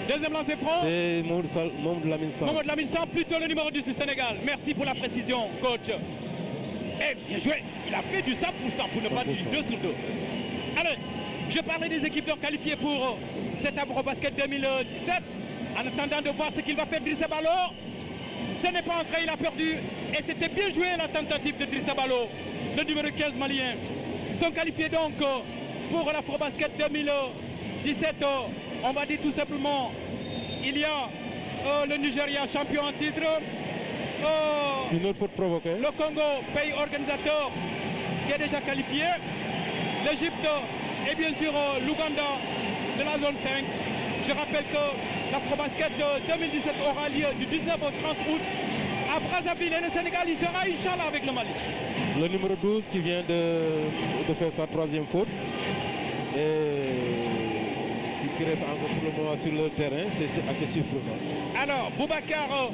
Deuxième lancé franc. C'est Mamadou Lamine Sam. Mamadou Lamine Sam, plutôt le numéro 10 du Sénégal. Merci pour la précision, coach. Eh, bien joué. Il a fait du 100% pour ne pas dire 2 sur 2. Allez, je parlais des équipes donc qualifiées pour cet Afrobasket 2017. En attendant de voir ce qu'il va faire Drissa Ballo. Ce n'est pas entré, il a perdu. Et c'était bien joué la tentative de Drissa Ballo, le numéro 15 malien. Ils sont qualifiés donc pour l'Afrobasket 2017. On va dire tout simplement, il y a le Nigeria champion en titre. Une autre faute provoquée. Le Congo, pays organisateur, qui est déjà qualifié. L'Égypte et bien sûr l'Ouganda de la zone 5. Je rappelle que l'Afrobasket 2017 aura lieu du 19 au 30 août à Brazzaville. Et le Sénégal, il sera Inch'Allah avec le Mali. Le numéro 12 qui vient de faire sa 3e faute. Et qui reste encore pour le moment sur le terrain, c'est assez surprenant. Alors, Boubacar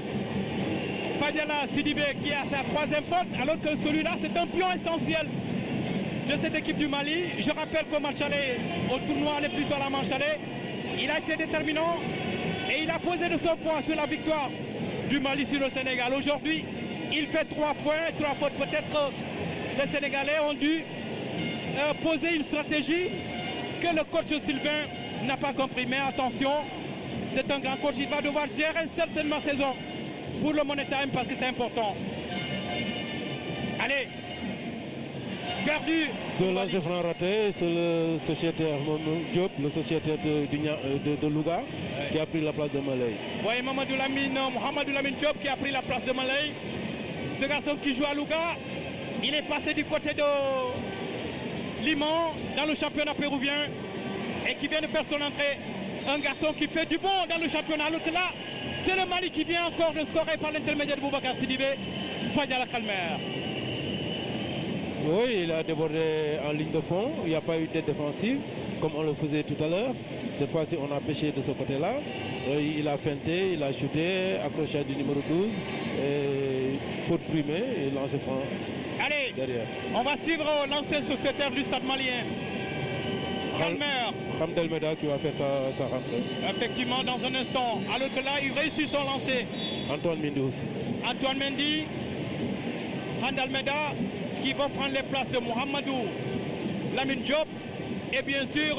Fadiala Sidibé qui a sa 3e faute, alors que celui-là, c'est un pion essentiel de cette équipe du Mali. Je rappelle qu'au match aller, au tournoi, aller plutôt à la manche aller, il a été déterminant et il a posé de son poids sur la victoire du Mali sur le Sénégal. Aujourd'hui, il fait 3 points, 3 fautes. Peut-être les Sénégalais ont dû poser une stratégie que le coach Sylvain n'a pas compris. Mais attention, c'est un grand coach. Il va devoir gérer certainement saison pour le Money Time parce que c'est important. Allez, perdu. De lancer franc raté, c'est le sociétaire Diop, le sociétaire de Louga, qui a pris la place de Malay. Oui, Mohamedou Lamine Diop qui a pris la place de Malay. Ce garçon qui joue à Louga, il est passé du côté de Liman dans le championnat péruvien et qui vient de faire son entrée. Un garçon qui fait du bon dans le championnat. Alors que là, c'est le Mali qui vient encore de scorer par l'intermédiaire de Boubacar Sidibé. Fadiala Calmer. Oui, il a débordé en ligne de fond. Il n'y a pas eu d'aide défensive, comme on le faisait tout à l'heure. Cette fois-ci, on a pêché de ce côté-là. Il a feinté, il a shooté, accroché du numéro 12. Et faute primée et lancé franc. Allez, derrière. On va suivre l'ancien sociétaire du stade malien. Calmer. Hamdel Meda qui va faire sa rentrée. Effectivement, dans un instant. Alors que là, il réussit son lancer. Antoine Mendy aussi. Antoine Mendy, Hamdel Meda, qui vont prendre les places de Mohamedou Lamine Diop. Et bien sûr,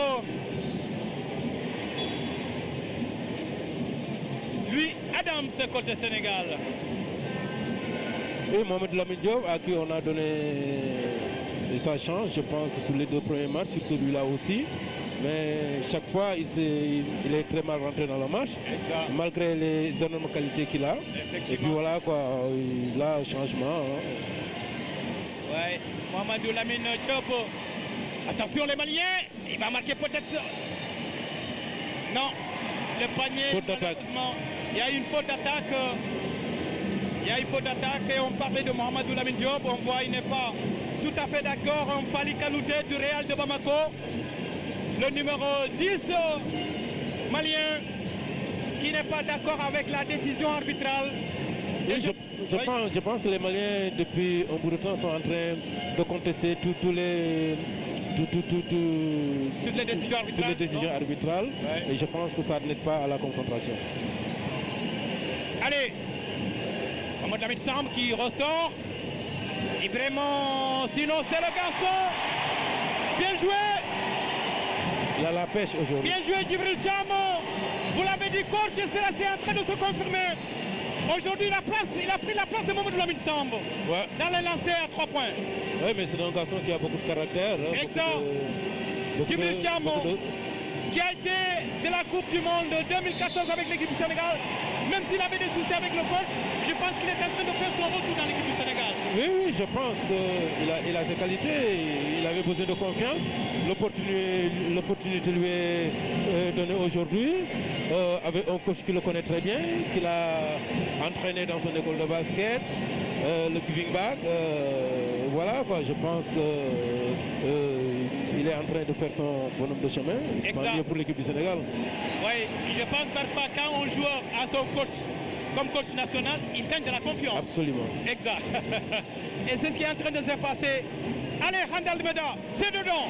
lui, Adams, côté Sénégal. Et Mohamed Lamine Diop, à qui on a donné sa chance, je pense que sur les 2 premiers matchs, sur celui-là aussi. Mais chaque fois, il est très mal rentré dans la match, malgré les énormes qualités qu'il a. Et puis voilà, quoi, il a un changement. Hein. Ouais, Mohamedou Lamine Diop. Attention les Maliens, il va marquer peut-être. Non, le panier. Faute d'attaque. Il y a une faute d'attaque. Il y a une faute d'attaque et on parlait de Mohamedou Lamine Diop. On voit il n'est pas tout à fait d'accord. On Fali Kanouté du Real de Bamako. Le numéro 10 malien qui n'est pas d'accord avec la décision arbitrale. Oui, je pense que les Maliens, depuis un bout de temps, sont en train de contester toutes les décisions arbitrales. Ouais. Et je pense que ça n'aide pas à la concentration. Allez, Mohamed Lamine Sam qui ressort. Et vraiment, sinon c'est le garçon. Bien joué. Il a la pêche aujourd'hui. Bien joué Djibril Thiam. Vous l'avez dit, coach, c'est en train de se confirmer. Aujourd'hui, il a pris la place de Mohamed Lamine Sam. Ouais. Dans les lancers à 3 points. Oui, mais c'est un garçon qui a beaucoup de caractère. Exact. Djibril Thiam, qui a été de la Coupe du Monde 2014 avec l'équipe du Sénégal. Même s'il avait des soucis avec le coach, je pense qu'il est en train de faire son retour dans l'équipe du Sénégal. Oui, je pense qu'il a ses qualités. Il avait besoin de confiance. L'opportunité lui est donnée aujourd'hui. Avec un coach qui le connaît très bien, qui l'a entraîné dans son école de basket, le giving back. Voilà, quoi. Je pense qu'il est en train de faire son bonhomme de chemin. C'est tant mieux pour l'équipe du Sénégal. Oui, je pense parfois quand un joueur a son coach comme coach national, il gagne de la confiance. Absolument. Exact. Et c'est ce qui est en train de se passer. Allez, Hamdel Meda, c'est dedans.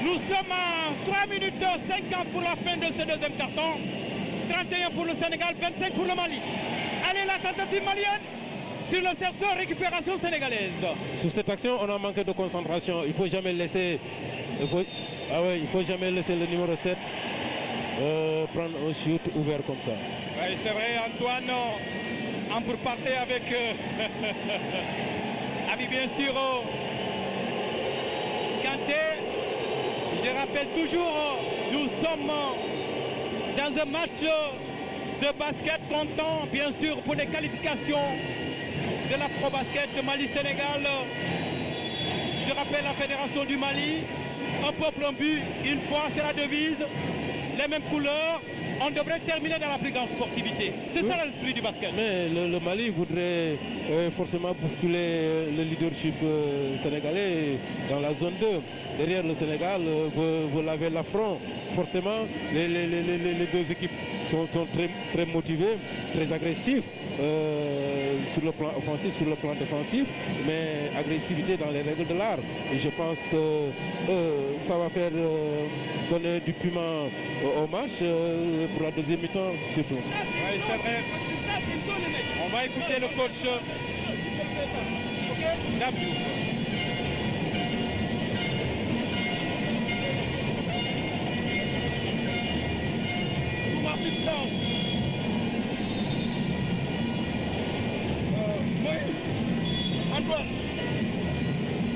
Nous sommes à 3 minutes 50 pour la fin de ce deuxième carton. 31 pour le Sénégal, 25 pour le Mali. Allez, la tentative malienne sur le cerceau, récupération sénégalaise. Sur cette action, on a manqué de concentration. Il ne faut jamais laisser... il faut jamais laisser le numéro 7 prendre un shoot ouvert comme ça. Oui, c'est vrai, Antoine, en pour parler avec... avec bien sûr Kanté. Je rappelle toujours, nous sommes dans un match de basket comptant bien sûr pour les qualifications de l'Afro-Basket Mali-Sénégal. Je rappelle la Fédération du Mali, un peuple, un but, une fois, c'est la devise, les mêmes couleurs. On devrait terminer dans la plus grande sportivité. C'est ça l'esprit du basket. Mais le Mali voudrait forcément bousculer le leadership sénégalais dans la zone 2. Derrière le Sénégal, vous l'avez l'affront. Forcément, les deux équipes sont très motivées, très agressives sur le plan offensif, sur le plan défensif, mais agressivité dans les règles de l'art. Et je pense que ça va faire donner du piment au match pour la deuxième mi-temps surtout. Oui, c'est vrai. On va écouter le coach Dabou.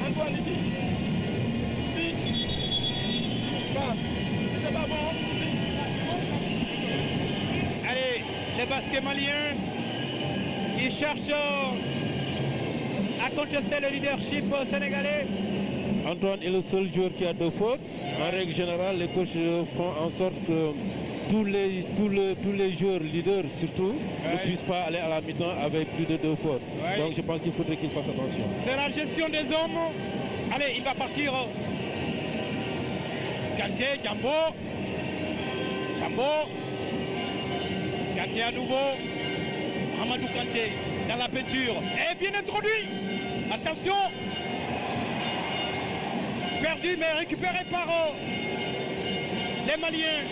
Antoine ici. C'est pas bon. Allez, les baskets maliens qui cherchent à contester le leadership sénégalais. Antoine est le seul joueur qui a 2 fautes. En règle générale, les coachs font en sorte que tous les joueurs leaders surtout ne puissent pas aller à la mi-temps avec plus de 2 fautes. Donc je pense qu'il faudrait qu'ils fassent attention. C'est la gestion des hommes. Allez, il va partir. Kanté, Djambo. Kanté à nouveau. Amadou Kanté dans la peinture. Et bien introduit. Attention. Perdu mais récupéré par les Maliens.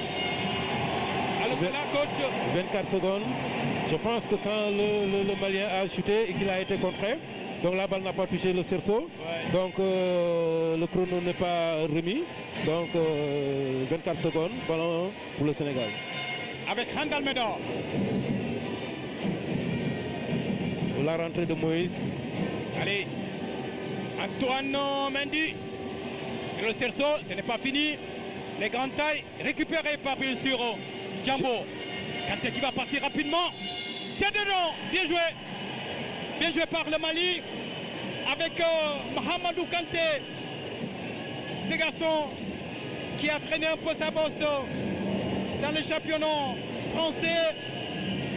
Alors là, coach. 24 secondes. Je pense que quand le Malien a chuté et qu'il a été contré, donc la balle n'a pas touché le cerceau. Donc le chrono n'est pas remis. Donc 24 secondes, ballon pour le Sénégal. Avec Randal Médor. La rentrée de Moïse. Allez. Antoine Mendy. Sur le cerceau, ce n'est pas fini. Les grandes tailles récupérées par bien sûr Djambo. Kanté qui va partir rapidement. C'est dedans. Bien joué. Bien joué par le Mali. Avec Mahamadou Kanté. Ce garçon qui a traîné un peu sa bosse dans les championnats français,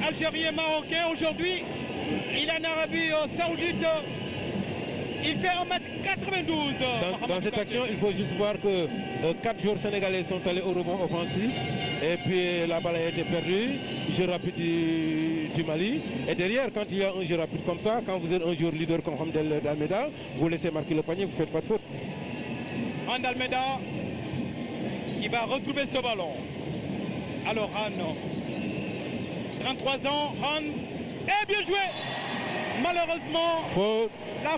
algérien, marocain. Aujourd'hui, il est en Arabie Saoudite. Il fait 1m92. Dans cette action, il faut juste voir que 4 joueurs sénégalais sont allés au rebond offensif. Et puis la balle a été perdue. Jeu rapide du Mali. Et derrière, quand il y a un jeu rapide comme ça, quand vous êtes un joueur leader comme Hamdel Almeida, vous laissez marquer le panier, vous ne faites pas de faute. Hamdel Almeida qui va retrouver ce ballon. Alors Han, 33 ans, Han, et bien joué. Malheureusement, faute. La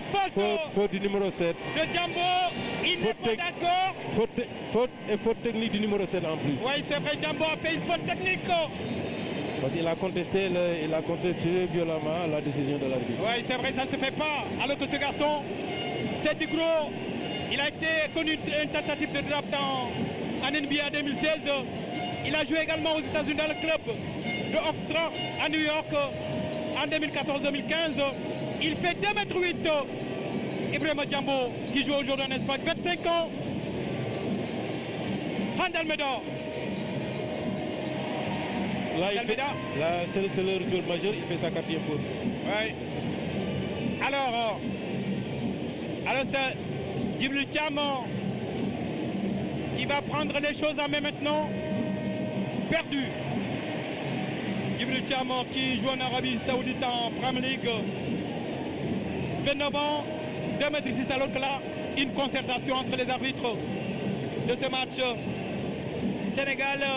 faute du numéro 7. De Djambo, il n'est pas d'accord. Faute technique du numéro 7 en plus. Oui, c'est vrai, Djambo a fait une faute technique. Parce qu'il a contesté violemment la décision de l'arbitre. Oui, c'est vrai, ça ne se fait pas. Alors que ce garçon, c'est du gros. Il a été connu une tentative de draft en NBA 2016. Il a joué également aux États-Unis dans le club de Hofstra à New York en 2014-2015. Il fait 2,8 m. Ibrahima Djambo qui joue aujourd'hui en Espagne, 25 ans. Randal Médor. Là, c'est le joueur majeur, il fait sa 4e faute. Oui. Alors c'est Djibril Thiam qui va prendre les choses en main maintenant. Perdu. Djibril Thiam qui joue en Arabie Saoudite en Premier League. 29 ans, 2,6 m alors que là, une concertation entre les arbitres de ce match. Sénégal-Mali.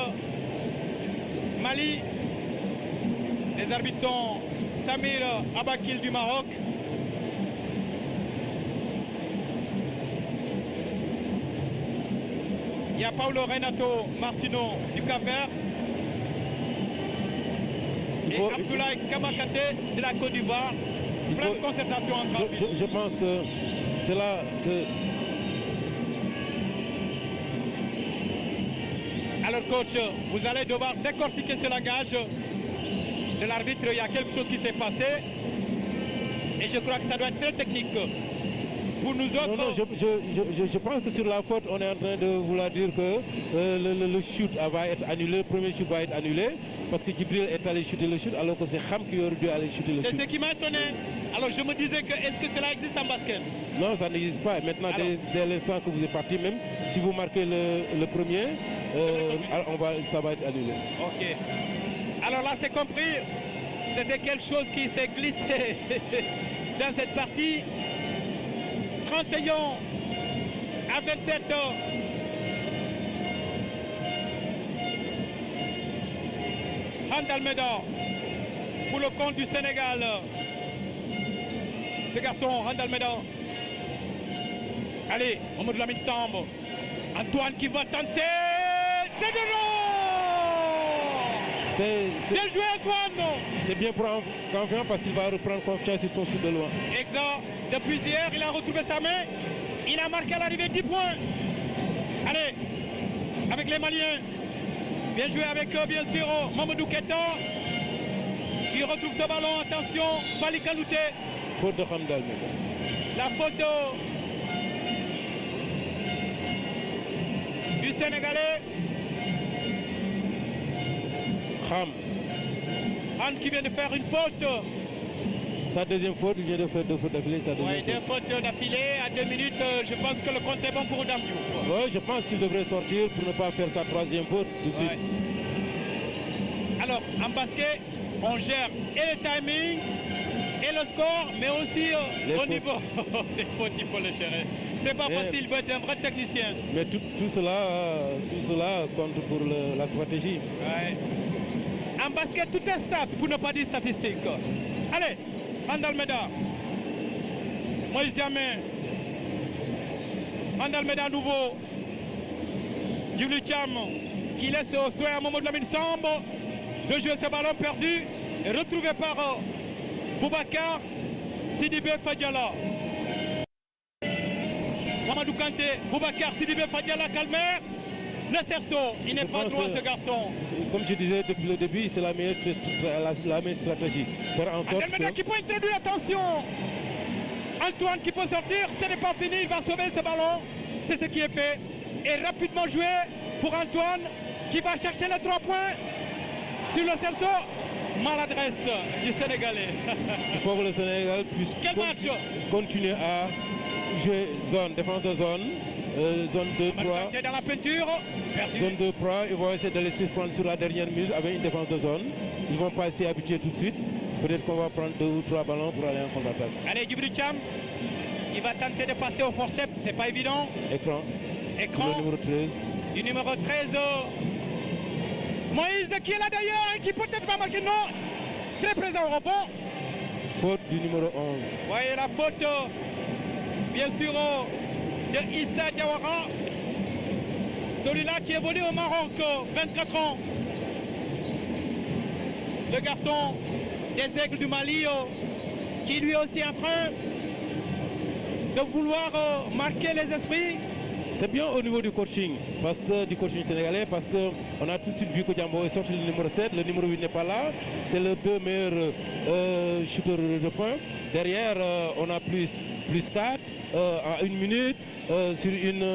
Les arbitres sont Samir Abakil du Maroc. Il y a Paulo Renato Martino du Cap-Vert. Et Abdoulaye Kabakate de la Côte d'Ivoire. Plein de concertation entre arbitres. Je pense que c'est là. Alors coach, vous allez devoir décortiquer ce langage de l'arbitre. Il y a quelque chose qui s'est passé. Et je crois que ça doit être très technique. Pour nous autres... Non, je pense que sur la faute, on est en train de vouloir dire que le shoot va être annulé, le premier shoot va être annulé, parce que Djibril est allé shooter le shoot, alors que c'est Kham qui aurait dû aller shooter le shoot. C'est ce qui m'a étonné. Alors je me disais que est-ce que cela existe en basket? Non, ça n'existe pas. Maintenant, dès l'instant que vous êtes parti, même si vous marquez le premier, ça va être annulé. Ok. Alors là, c'est compris. C'était quelque chose qui s'est glissé dans cette partie. 31 à 27. Almeida pour le compte du Sénégal. Ce garçon, Almeida. Allez, Mamadou Lamine Samb. Antoine qui va tenter. C'est de l'eau. Bien joué Antoine. C'est bien pour confiance parce qu'il va reprendre confiance sur son shoot de loin. Exact. Depuis hier, il a retrouvé sa main. Il a marqué à l'arrivée 10 points. Allez, avec les Maliens. Bien joué avec, bien sûr, Mamadou Keita. Qui retrouve ce ballon. Attention, Fali Kanouté. Faute de Hamdal. La faute du Sénégalais. Ham qui vient de faire une faute. Sa deuxième faute, il vient de faire deux fautes d'affilée. Oui, deux fautes d'affilée à 2 minutes. Je pense que le compte est bon pour Damdiou. Oui, je pense qu'il devrait sortir pour ne pas faire sa troisième faute tout de suite. Alors, en basket, on gère et le timing et le score, mais aussi au niveau des fautes, il faut le gérer. C'est pas facile, il faut être un vrai technicien. Mais tout cela compte pour la stratégie. Ouais. En basket, tout est stat, pour ne pas dire statistique. Allez, Almeida. Moïse Diamé. Almeida à nouveau. Djibril Thiam qui laisse au soin à Mamadou Lamine Samb de jouer ce ballon perdu et retrouvé par Boubacar Sidibé Fadiala. Mamadou Kanté, Boubacar Sidibé Fadiala, Calmer. Le cerceau, il n'est pas droit ce garçon. Comme je disais depuis le début, c'est la meilleure stratégie. Faire en sorte Almeida qui peut introduire, attention. Antoine qui peut sortir, ce n'est pas fini, il va sauver ce ballon. C'est ce qui est fait. Et rapidement joué pour Antoine qui va chercher les 3 points sur le cerceau. Maladresse du Sénégalais. Il faut que le Sénégal puisse continuer à jouer zone, défense de zone. Zone 2-3. Dans la peinture. Zone 2-3, ils vont essayer de les surprendre sur la dernière minute avec une défense de zone. Ils ne vont pas s'y habituer tout de suite. Peut-être qu'on va prendre 2 ou 3 ballons pour aller en contre-attaque. Allez, Djibril Thiam, il va tenter de passer au forceps, c'est pas évident. Écran. Le numéro 13. Du numéro 13. Moïse qui est là d'ailleurs et qui peut-être va marquer. Non. Très présent au rebond. Faute du numéro 11. Voyez la faute, bien sûr, de Issa Diawara. Celui-là qui évolue au Maroc, 24 ans. Le garçon des Aigles du Mali, qui lui aussi est en train de vouloir marquer les esprits. C'est bien au niveau du coaching sénégalais, parce qu'on a tout de suite vu que Diambo est sorti le numéro 7, le numéro 8 n'est pas là. C'est le 2 meilleurs shooters de points. Derrière, on a plus 4 en 1 minute sur une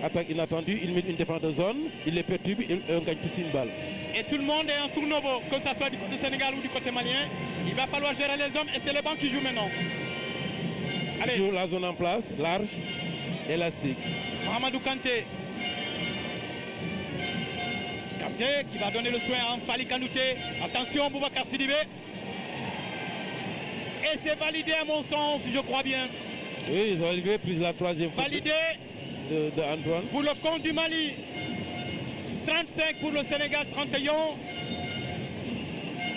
attaque inattendue. Il met une défense de zone, il les perturbe et on gagne tous une balle. Et tout le monde est en tournovo, que ce soit du côté sénégal ou du côté malien. Il va falloir gérer les hommes et c'est les bancs qui jouent maintenant. Allez. La zone en place, large, élastique. Mohamedou Kanté. Kanté qui va donner le soin à Fali Kanouté. Attention, Boubacar Sidibé. Et c'est validé à mon sens, je crois bien. Oui, ils ont validé plus la troisième faute. Validé de Antoine. Pour le compte du Mali, 35 pour le Sénégal, 31.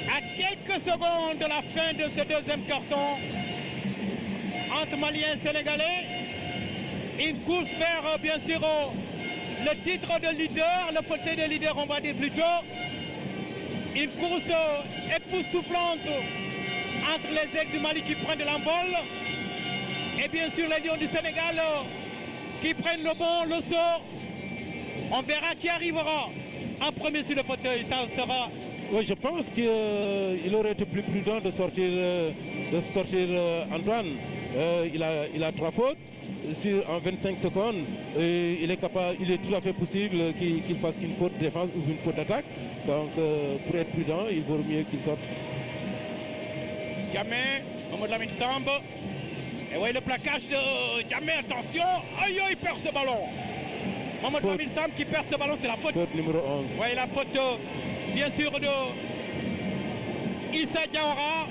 À quelques secondes de la fin de ce deuxième carton, entre Maliens et Sénégalais, une course vers, bien sûr, le titre de leader, le fauteuil de leader, on va dire plutôt. Une course époustouflante entre les aigles du Mali qui prennent de l'envol et bien sûr les lions du Sénégal qui prennent le bon, le saut. On verra qui arrivera en premier sur le fauteuil. Ça sera... Oui, je pense qu'il aurait été plus prudent de sortir Antoine. Il a 3 fautes. En 25 secondes, il est tout à fait possible qu'il fasse une faute de défense ou une faute d'attaque. Donc, pour être prudent, il vaut mieux qu'il sorte. Djamé, Mamadou Lamine Samb. Et oui, le plaquage de Djamé, attention. Aïe, il perd ce ballon. Mamadou Lamine Samb qui perd ce ballon, c'est la faute. Faute numéro 11. Oui, la faute, bien sûr, de Issa Diawara,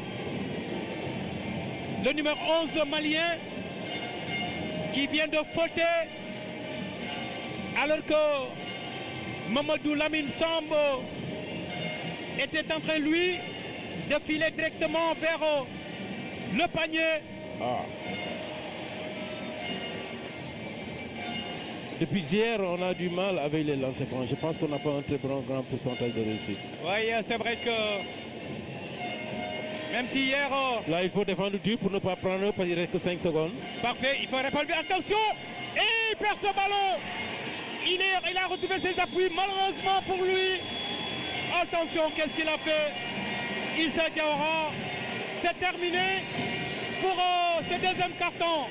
le numéro 11 malien, qui vient de fauter alors que Mamadou Lamine Samb était en train, lui, de filer directement vers le panier. Depuis hier, on a du mal avec les lancers francs. Je pense qu'on n'a pas un très grand pourcentage de réussite. Oui, c'est vrai que même si hier... Là, il faut défendre dur pour ne pas prendre parce qu'il reste que 5 secondes. Parfait, il faut répondre. Attention. Et il perd ce ballon. Il a retrouvé ses appuis, malheureusement pour lui. Attention, qu'est-ce qu'il a fait? Issa Diawara, c'est terminé pour ce deuxième carton.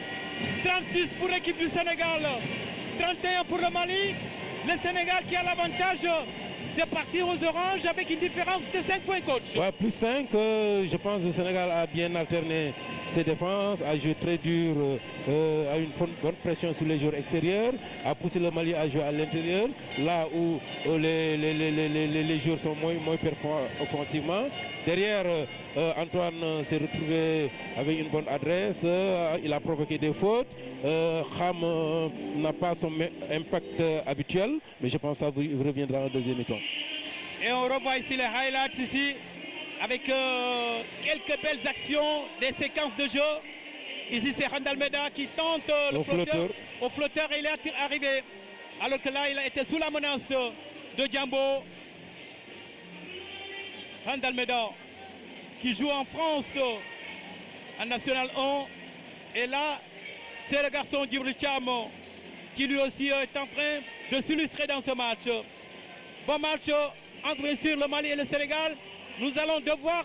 36 pour l'équipe du Sénégal, 31 pour le Mali. Le Sénégal qui a l'avantage de partir aux oranges avec une différence de 5 points, coach. Ouais, plus 5, je pense que le Sénégal a bien alterné ses défenses, a joué très dur, a eu une bonne pression sur les joueurs extérieurs, a poussé le Mali à jouer à l'intérieur, là où les joueurs sont moins performants offensivement. Derrière, Antoine s'est retrouvé avec une bonne adresse, il a provoqué des fautes. Kham n'a pas son impact habituel, mais je pense que ça reviendra en deuxième mi-temps. Et on revoit ici les highlights ici, avec quelques belles actions, des séquences de jeu. Ici c'est Randal Meda qui tente le flotteur. Au flotteur, il est arrivé, alors que là il a été sous la menace de Djambo. Randal Meda qui joue en France en National 1. Et là, c'est le garçon Djibril Thiam qui lui aussi est en train de s'illustrer dans ce match. Bon match entre bien sûr le Mali et le Sénégal. Nous allons devoir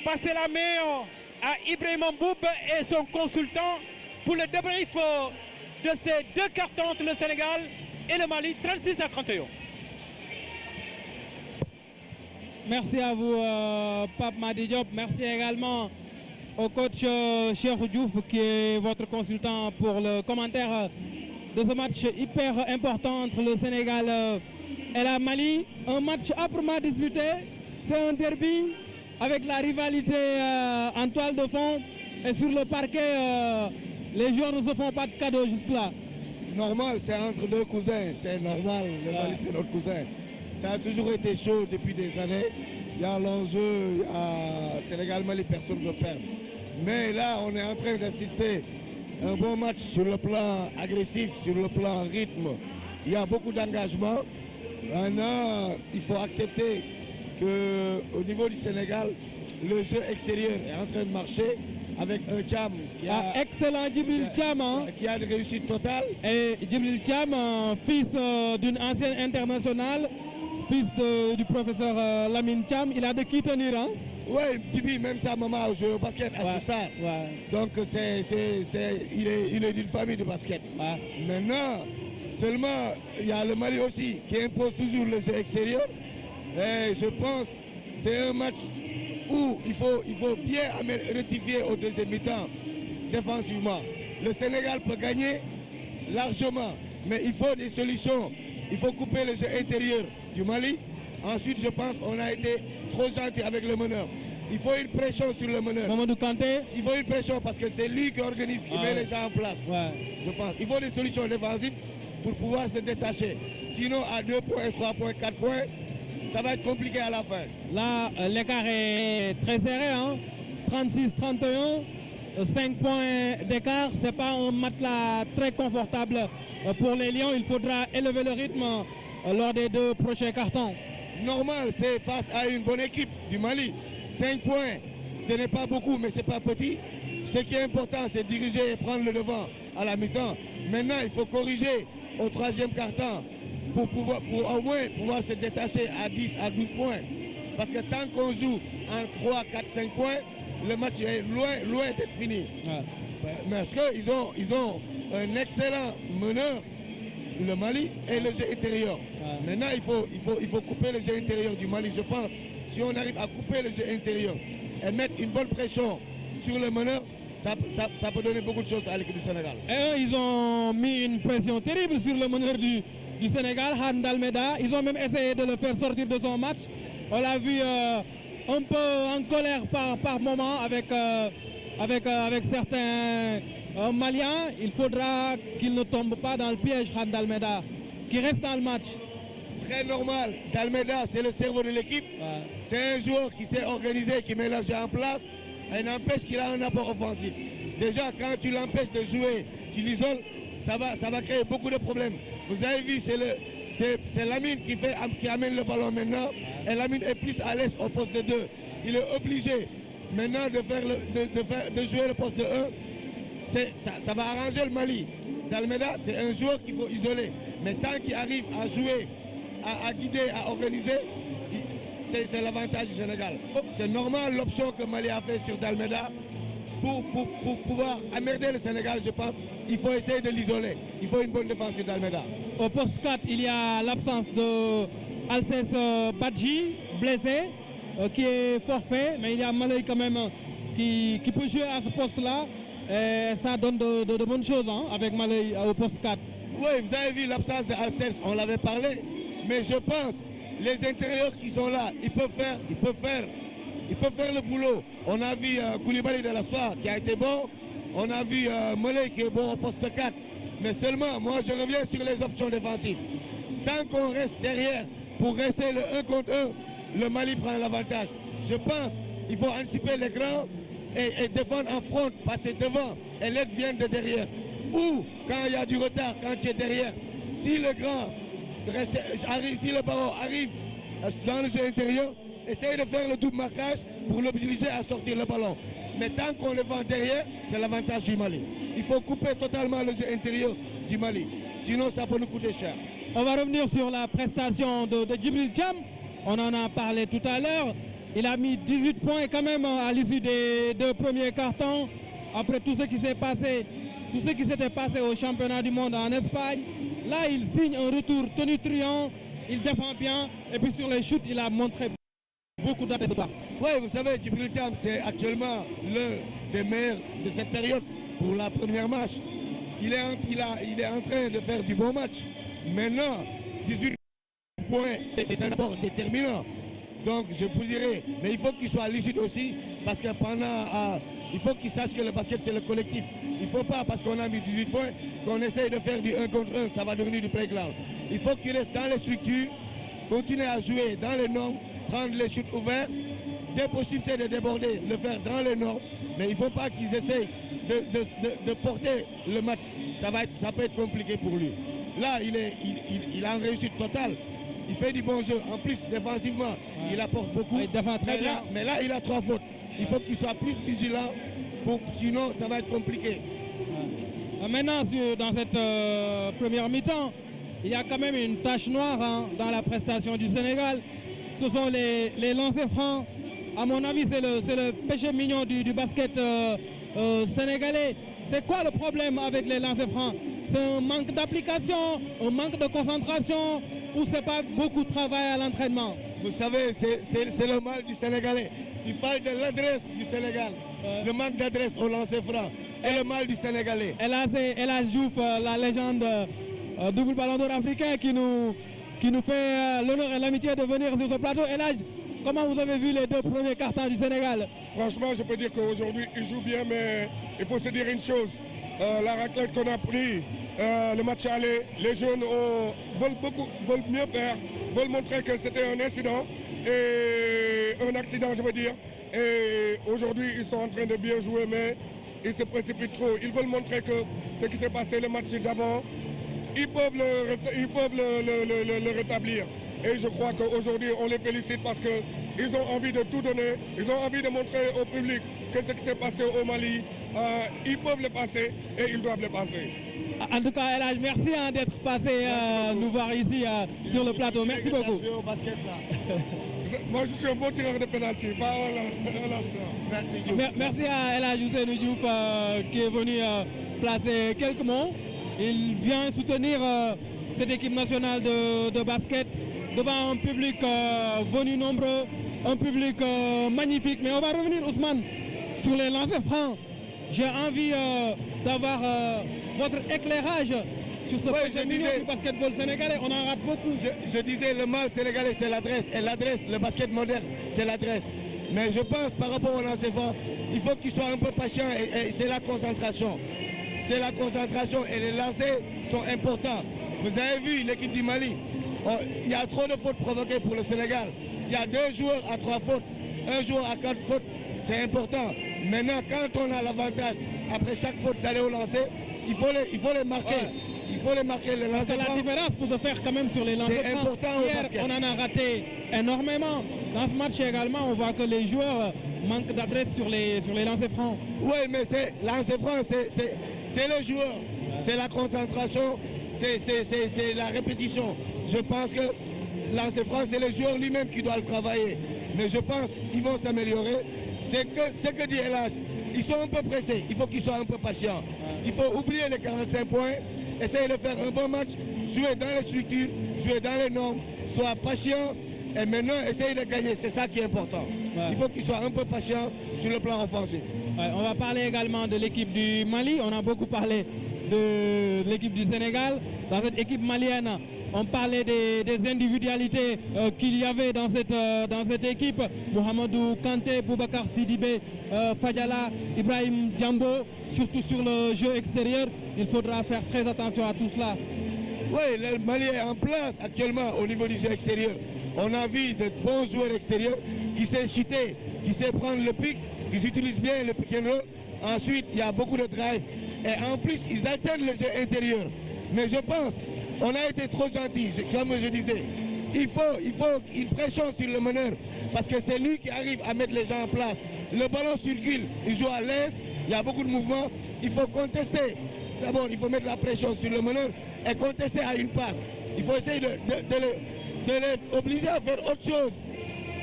passer la main à Ibrahim Mboub et son consultant pour le débrief de ces deux cartons entre le Sénégal et le Mali, 36-31. Merci à vous, Pape Madi Diop. Merci également au coach Cheikh Diouf qui est votre consultant pour le commentaire de ce match hyper important entre le Sénégal et la Mali. Un match âprement disputé, c'est un derby avec la rivalité en toile de fond. Et sur le parquet, les joueurs ne se font pas de cadeaux jusque-là. Normal, c'est entre deux cousins, c'est normal, le Mali c'est notre cousin. Ça a toujours été chaud depuis des années. Il y a l'enjeu à Sénégal-Mali, personne ne veut perdre. Mais là, on est en train d'assister à un bon match sur le plan agressif, sur le plan rythme. Il y a beaucoup d'engagement. Maintenant, il faut accepter qu'au niveau du Sénégal, le jeu extérieur est en train de marcher avec un Thiam excellent Djibril Thiam qui a une réussite totale. Et Djibril Thiam, fils d'une ancienne internationale, fils du professeur Lamine Thiam, il a de qui tenir. Hein? Oui, Djibi, même sa maman a joué au basket à ça. Donc il est d'une famille de basket. Maintenant, seulement, il y a le Mali aussi qui impose toujours le jeu extérieur. Et je pense que c'est un match où il faut bien rectifier au deuxième mi-temps défensivement. Le Sénégal peut gagner largement, mais il faut des solutions. Il faut couper le jeu intérieur du Mali. Ensuite, je pense qu'on a été trop gentil avec le meneur. Il faut une pression sur le meneur. Mamadou Kanté. Il faut une pression parce que c'est lui qui organise, qui met les gens en place. Je pense. Il faut des solutions défensives. pour pouvoir se détacher. Sinon, à 2 points, 3 points, 4 points, ça va être compliqué à la fin. Là, l'écart est très serré, hein? 36-31, 5 points d'écart. Ce n'est pas un matelas très confortable pour les Lions. Il faudra élever le rythme lors des 2 prochains cartons. Normal, c'est face à une bonne équipe du Mali. 5 points, ce n'est pas beaucoup, mais ce n'est pas petit. Ce qui est important, c'est diriger et prendre le devant à la mi-temps. Maintenant, il faut corriger au 3e carton pour au moins pouvoir se détacher à 10, à 12 points. Parce que tant qu'on joue en 3, 4, 5 points, le match est loin d'être fini. Ouais. Parce qu'ils ont un excellent meneur, le Mali, et le jeu intérieur. Ouais. Maintenant, il faut couper le jeu intérieur du Mali, je pense. Si on arrive à couper le jeu intérieur et mettre une bonne pression sur le meneur, ça peut donner beaucoup de choses à l'équipe du Sénégal. Et eux, ils ont mis une pression terrible sur le meneur du Sénégal, Han Almeida. Ils ont même essayé de le faire sortir de son match. On l'a vu un peu en colère par moment avec certains Maliens. Il faudra qu'il ne tombe pas dans le piège, Han Almeida, qui reste dans le match. Très normal. Almeida, c'est le cerveau de l'équipe. Ouais. C'est un joueur qui s'est organisé, qui met l'argent en place. Et n'empêche qu'il a un apport offensif. Déjà, quand tu l'empêches de jouer, tu l'isoles, ça va créer beaucoup de problèmes. Vous avez vu, c'est Lamine qui amène le ballon maintenant. Et Lamine est plus à l'aise au poste de 2. Il est obligé maintenant de jouer le poste de 1. Ça va arranger le Mali. D'Almeida, c'est un joueur qu'il faut isoler. Mais tant qu'il arrive à jouer, à guider, à organiser, c'est l'avantage du Sénégal. C'est normal l'option que Mali a fait sur D'Almeida. Pour pouvoir emmerder le Sénégal, je pense, il faut essayer de l'isoler. Il faut une bonne défense sur D'Almeida. Au poste 4, il y a l'absence de Alcès Badji, blessé, qui est forfait. Mais il y a Malay quand même qui peut jouer à ce poste-là. Et ça donne de bonnes choses hein, avec Malay au poste 4. Oui, vous avez vu l'absence d'Alcès, on l'avait parlé. Mais je pense les intérieurs qui sont là, ils peuvent faire le boulot. On a vu Koulibaly de la Soie qui a été bon. On a vu Mollet qui est bon au poste 4. Mais seulement, moi je reviens sur les options défensives. Tant qu'on reste derrière pour rester le 1 contre 1, le Mali prend l'avantage. Je pense qu'il faut anticiper l'écran et défendre en front, passer devant et l'aide vient de derrière. Ou quand il y a du retard, quand tu es derrière, si le grand si le ballon arrive dans le jeu intérieur, essaye de faire le double marquage pour l'obliger à sortir le ballon. Mais tant qu'on le vend derrière, c'est l'avantage du Mali. Il faut couper totalement le jeu intérieur du Mali. Sinon, ça peut nous coûter cher. On va revenir sur la prestation de Djibril Thiam. On en a parlé tout à l'heure. Il a mis 18 points quand même à l'issue des 2 premiers cartons. Après tout ce qui s'est passé, tout ce qui s'était passé au championnat du monde en Espagne. Là, il signe un retour tonitruant. Il défend bien. Et puis sur les shoots, il a montré beaucoup d'intensité. Oui, vous savez, Djibril Thiam, c'est actuellement l'un des meilleurs de cette période pour la première match. Il est en train de faire du bon match. Maintenant, 18 points, c'est un apport déterminant. Donc, je vous dirais, mais il faut qu'il soit lucide aussi, parce que il faut qu'il sache que le basket, c'est le collectif. Il ne faut pas, parce qu'on a mis 18 points, qu'on essaye de faire du 1 contre 1, ça va devenir du playground. Il faut qu'il reste dans les structures, continuer à jouer dans les normes, prendre les shoots ouverts, des possibilités de déborder, le faire dans les normes, mais il ne faut pas qu'ils essayent de porter le match. Ça peut être compliqué pour lui. Là, il a une réussite totale. Il fait du bon jeu. En plus, défensivement, il apporte beaucoup. Mais là, il a 3 fautes. Il faut qu'il soit plus vigilant, sinon ça va être compliqué. Maintenant, dans cette première mi-temps, il y a quand même une tache noire hein, dans la prestation du Sénégal. Ce sont les lancers francs. À mon avis, c'est le péché mignon du basket sénégalais. C'est quoi le problème avec les lancers francs? C'est un manque d'application, un manque de concentration ou c'est pas beaucoup de travail à l'entraînement? Vous savez, c'est le mal du Sénégalais. Il parle de l'adresse du Sénégal. Le manque d'adresse au lancer franc. C'est le mal du Sénégalais. El Hadj Diouf, la légende double ballon d'or africain qui nous fait l'honneur et l'amitié de venir sur ce plateau. El Hadj, comment vous avez vu les 2 premiers cartons du Sénégal? Franchement, je peux dire qu'aujourd'hui, ils jouent bien, mais il faut se dire une chose. La raclette qu'on a pris le match aller. Les jeunes veulent mieux faire, veulent montrer que c'était un incident et un accident, je veux dire. Et aujourd'hui, ils sont en train de bien jouer, mais ils se précipitent trop. Ils veulent montrer que ce qui s'est passé le match d'avant, ils peuvent le rétablir. Et je crois qu'aujourd'hui, on les félicite parce qu'ils ont envie de tout donner. Ils ont envie de montrer au public que ce qui s'est passé au Mali, ils peuvent le passer et ils doivent le passer. En tout cas, Elhadj, merci d'être passé nous voir ici sur le plateau. Merci beaucoup. Moi, je suis un bon tireur de pénalty. Merci à Elhadj Ousseynou Diouf qui est venu placer quelques mots. Il vient soutenir cette équipe nationale de basket devant un public venu nombreux, un public magnifique. Mais on va revenir, Ousmane, sur les lancers francs. J'ai envie d'avoir votre éclairage sur ce projet du basketball sénégalais. On en rate beaucoup. Je disais, le mal sénégalais, c'est l'adresse. Et l'adresse, le basket moderne, c'est l'adresse. Mais je pense, par rapport aux lancers francs, il faut qu'ils soient un peu patients et c'est la concentration. C'est la concentration et les lancers sont importants. Vous avez vu l'équipe du Mali, il y a trop de fautes provoquées pour le Sénégal. Il y a 2 joueurs à 3 fautes, 1 joueur à 4 fautes. C'est important. Maintenant, quand on a l'avantage, après chaque faute, d'aller au lancer, il faut les marquer. Ouais. Il faut les marquer, les lancers. C'est la différence pour se faire quand même sur les lancers. C'est important au basket. On en a raté énormément. Dans ce match également, on voit que les joueurs manquent d'adresse sur les lancers francs. Oui, mais lancer franc, c'est le joueur. C'est la concentration, c'est la répétition. Je pense que lancer franc, c'est le joueur lui-même qui doit le travailler. Mais je pense qu'ils vont s'améliorer. C'est ce que dit Elhadj. Ils sont un peu pressés. Il faut qu'ils soient un peu patients. Il faut oublier les 45 points. Essayer de faire un bon match. Jouer dans les structures. Jouer dans les normes. Sois patient. Et maintenant, essayer de gagner. C'est ça qui est important. Ouais. Il faut qu'ils soient un peu patients sur le plan offensif. Ouais, on va parler également de l'équipe du Mali. On a beaucoup parlé de l'équipe du Sénégal. Dans cette équipe malienne, on parlait des individualités qu'il y avait dans cette équipe. Mohamedou Kanté, Boubacar Sidibé, Fadiala, Ibrahim Diambo, surtout sur le jeu extérieur. Il faudra faire très attention à tout cela. Oui, le Mali est en place actuellement au niveau du jeu extérieur. On a vu de bons joueurs extérieurs qui savent chuter, qui savent prendre le pic, qui utilisent bien le pick and roll. Ensuite, il y a beaucoup de drive. Et en plus, ils alternent le jeu intérieur. Mais je pense on a été trop gentil, comme je disais. Il faut qu'il pressionne sur le meneur parce que c'est lui qui arrive à mettre les gens en place. Le ballon circule, il joue à l'aise, il y a beaucoup de mouvements. Il faut contester. D'abord, il faut mettre la pression sur le meneur et contester à une passe. Il faut essayer de les obliger à faire autre chose.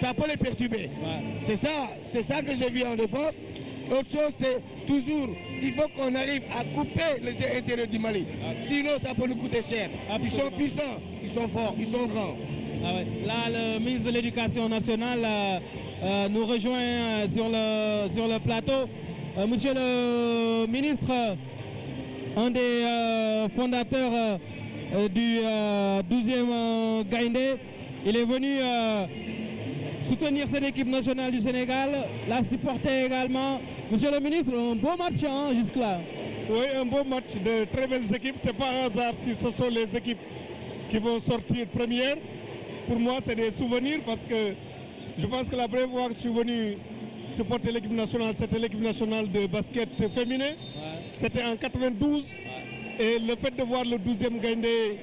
Ça peut les perturber. Ouais. C'est ça que j'ai vu en défense. Autre chose, c'est toujours, il faut qu'on arrive à couper le jeu intérieur du Mali. Sinon, ça peut nous coûter cher. Absolument. Ils sont puissants, ils sont forts, ils sont grands. Ah ouais. Là, le ministre de l'Éducation nationale nous rejoint sur le plateau. Monsieur le ministre, un des fondateurs du 12e Gaïndé, il est venu soutenir cette équipe nationale du Sénégal, la supporter également. Monsieur le ministre, un beau match jusque-là. Oui, un beau match de très belles équipes. Ce n'est pas un hasard si ce sont les équipes qui vont sortir premières. Pour moi, c'est des souvenirs parce que je pense que la première fois que je suis venu supporter l'équipe nationale, c'était l'équipe nationale de basket féminin. Ouais. C'était en 92. Ouais. Et le fait de voir le 12e Gaïndé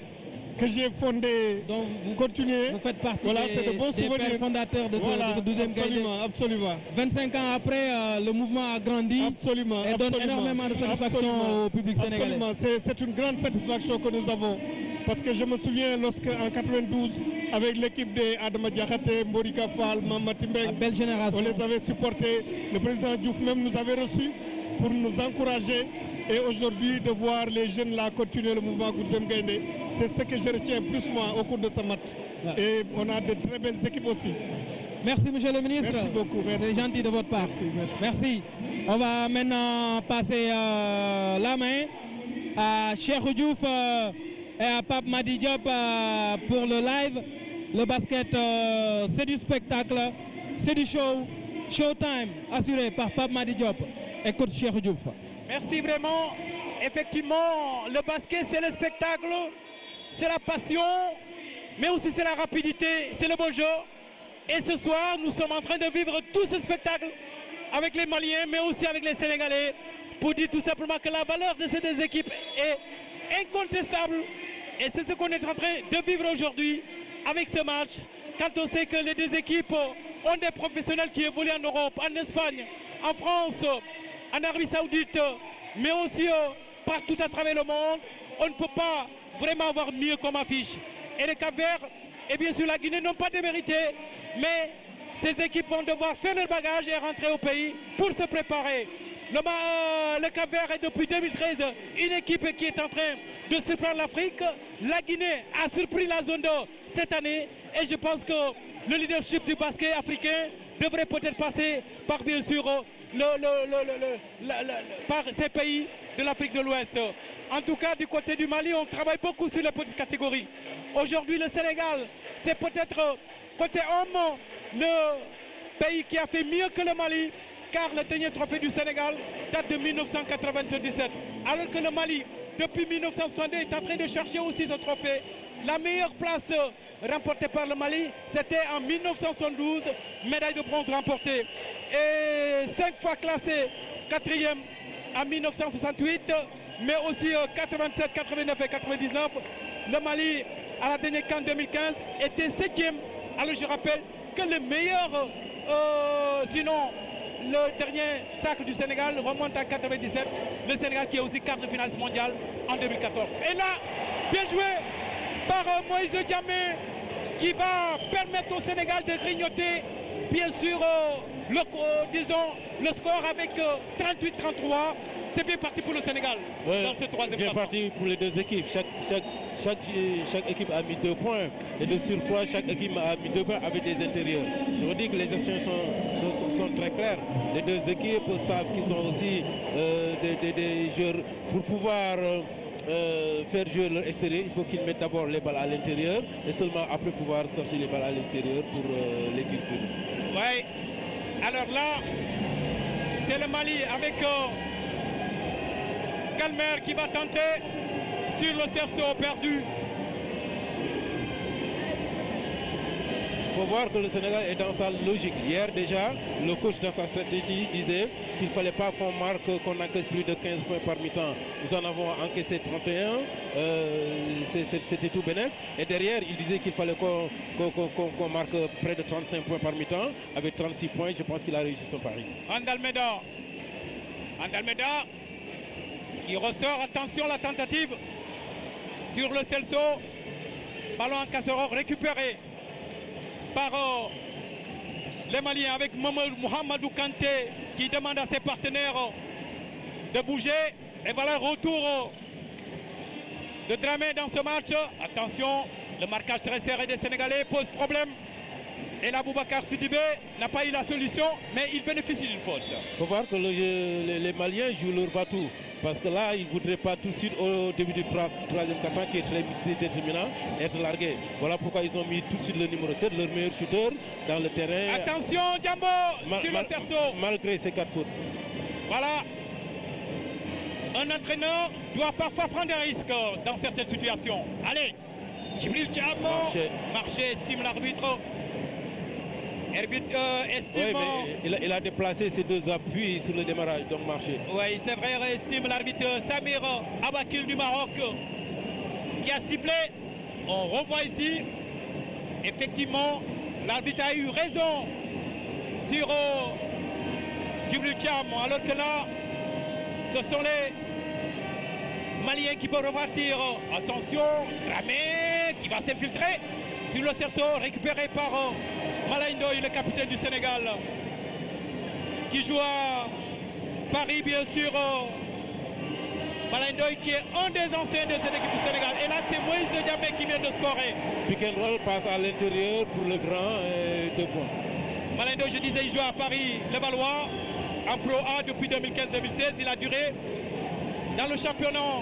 que j'ai fondé, donc continuer. Vous faites partie des pères fondateurs de ce 12e Gaïndé. Absolument. 25 ans après, le mouvement a grandi et donne énormément de satisfaction au public sénégalais. Absolument, c'est une grande satisfaction que nous avons. Parce que je me souviens lorsqu'en 92, avec l'équipe d'Adama Diakhaté, Mborika Fall, Mama Timbeng, belle génération. On les avait supportés. Le président Diouf même nous avait reçus pour nous encourager. Et aujourd'hui, de voir les jeunes là continuer le mouvement Goudzem Gaïndé, c'est ce que je retiens plus moi au cours de ce match. Ouais. Et on a de très belles équipes aussi. Merci, monsieur le ministre. Merci beaucoup. C'est gentil de votre part. Merci. On va maintenant passer la main à Cheikh Diouf et à Pape Madi Diop pour le live. Le basket, c'est du spectacle, c'est du show. Showtime assuré par Pape Madi Diop et coach Cheikh Diouf. Merci vraiment Effectivement, le basket, c'est le spectacle, c'est la passion, mais aussi c'est la rapidité, c'est le beau jeu. Et ce soir, nous sommes en train de vivre tout ce spectacle avec les Maliens, mais aussi avec les Sénégalais, pour dire tout simplement que la valeur de ces deux équipes est incontestable. Et c'est ce qu'on est en train de vivre aujourd'hui avec ce match, quand on sait que les deux équipes ont des professionnels qui évoluent en Europe, en Espagne, en France, en Arabie Saoudite, mais aussi partout à travers le monde. On ne peut pas vraiment avoir mieux comme affiche. Et les Cap-Verts et bien sûr la Guinée n'ont pas démérité, mais ces équipes vont devoir faire leur bagage et rentrer au pays pour se préparer. Le Cap-Vert est depuis 2013 une équipe qui est en train de surprendre l'Afrique. La Guinée a surpris la zone d'or cette année et je pense que le leadership du basket africain devrait peut-être passer par bien sûr par ces pays de l'Afrique de l'Ouest. En tout cas, du côté du Mali, on travaille beaucoup sur les petites catégories. Aujourd'hui, le Sénégal, c'est peut-être côté homme le pays qui a fait mieux que le Mali, car le dernier trophée du Sénégal date de 1997. Alors que le Mali, depuis 1962, est en train de chercher aussi ce trophée. La meilleure place remportée par le Mali, c'était en 1972, médaille de bronze remportée. Et 5 fois classé 4e en 1968, mais aussi 87, 89 et 99. Le Mali, à la dernière CAN 2015, était 7e. Alors je rappelle que le meilleur, sinon le dernier sacre du Sénégal remonte à 97. Le Sénégal qui est aussi quart de finale mondiale en 2014. Et là, bien joué par Moïse Diamé, qui va permettre au Sénégal de grignoter, bien sûr, le score avec 38-33. C'est bien parti pour le Sénégal dans ce troisième bien parti pour les deux équipes. Chaque équipe a mis 2 points. Et de surcroît, chaque équipe a mis 2 points avec des intérieurs. Je vous dis que les options sont très claires. Les deux équipes savent qu'ils ont aussi des joueurs pour pouvoir faire jouer leur extérieur. Il faut qu'ils mettent d'abord les balles à l'intérieur et seulement après pouvoir sortir les balles à l'extérieur pour les tirs punis. Oui. Alors là, c'est le Mali avec Calmer qui va tenter sur le cerceau perdu. Il faut voir que le Sénégal est dans sa logique. Hier déjà, le coach dans sa stratégie disait qu'il ne fallait pas qu'on encaisse plus de 15 points par mi-temps. Nous en avons encaissé 31, c'était tout bénef. Et derrière, il disait qu'il fallait qu'on marque près de 35 points par mi-temps. Avec 36 points, je pense qu'il a réussi son pari. Andalmeda qui ressort, attention la tentative sur le Celso. Ballon en casserole récupéré par les Maliens avec Mohamedou Kanté qui demande à ses partenaires de bouger. Et voilà le retour de Dramé dans ce match. Attention, le marquage très serré des Sénégalais pose problème. Et là, Boubacar Sidibé n'a pas eu la solution, mais il bénéficie d'une faute. Il faut voir que les Maliens jouent leur batou. Parce que là, ils ne voudraient pas tout de suite au début du troisième quart-temps qui est très déterminant, être largués. Voilà pourquoi ils ont mis tout de suite le numéro 7, leur meilleur shooter dans le terrain. Attention, Diambo sur le cerceau. Malgré ces 4 fautes. Voilà. Un entraîneur doit parfois prendre des risques dans certaines situations. Allez, Djibril Diambo. Marché, estime l'arbitre. Estime... Oui, il a déplacé ses 2 appuis sur le démarrage, donc marché. Oui, c'est vrai, estime l'arbitre Samir Abakil du Maroc qui a sifflé. On revoit ici, effectivement, l'arbitre a eu raison sur Djibril Diambo, alors que là, ce sont les Maliens qui peuvent repartir. Attention, Dramé qui va s'infiltrer sur le cerceau, récupéré par Malaye Ndoye, le capitaine du Sénégal, qui joue à Paris, bien sûr. Malaye Ndoye qui est un des anciens de cette équipe du Sénégal. Et là, c'est Moïse Diamé qui vient de scorer. Pick and roll passe à l'intérieur pour le grand et 2 points. Malaye Ndoye, je disais, il joue à Paris, le Valois, en Pro A depuis 2015-2016. Il a duré dans le championnat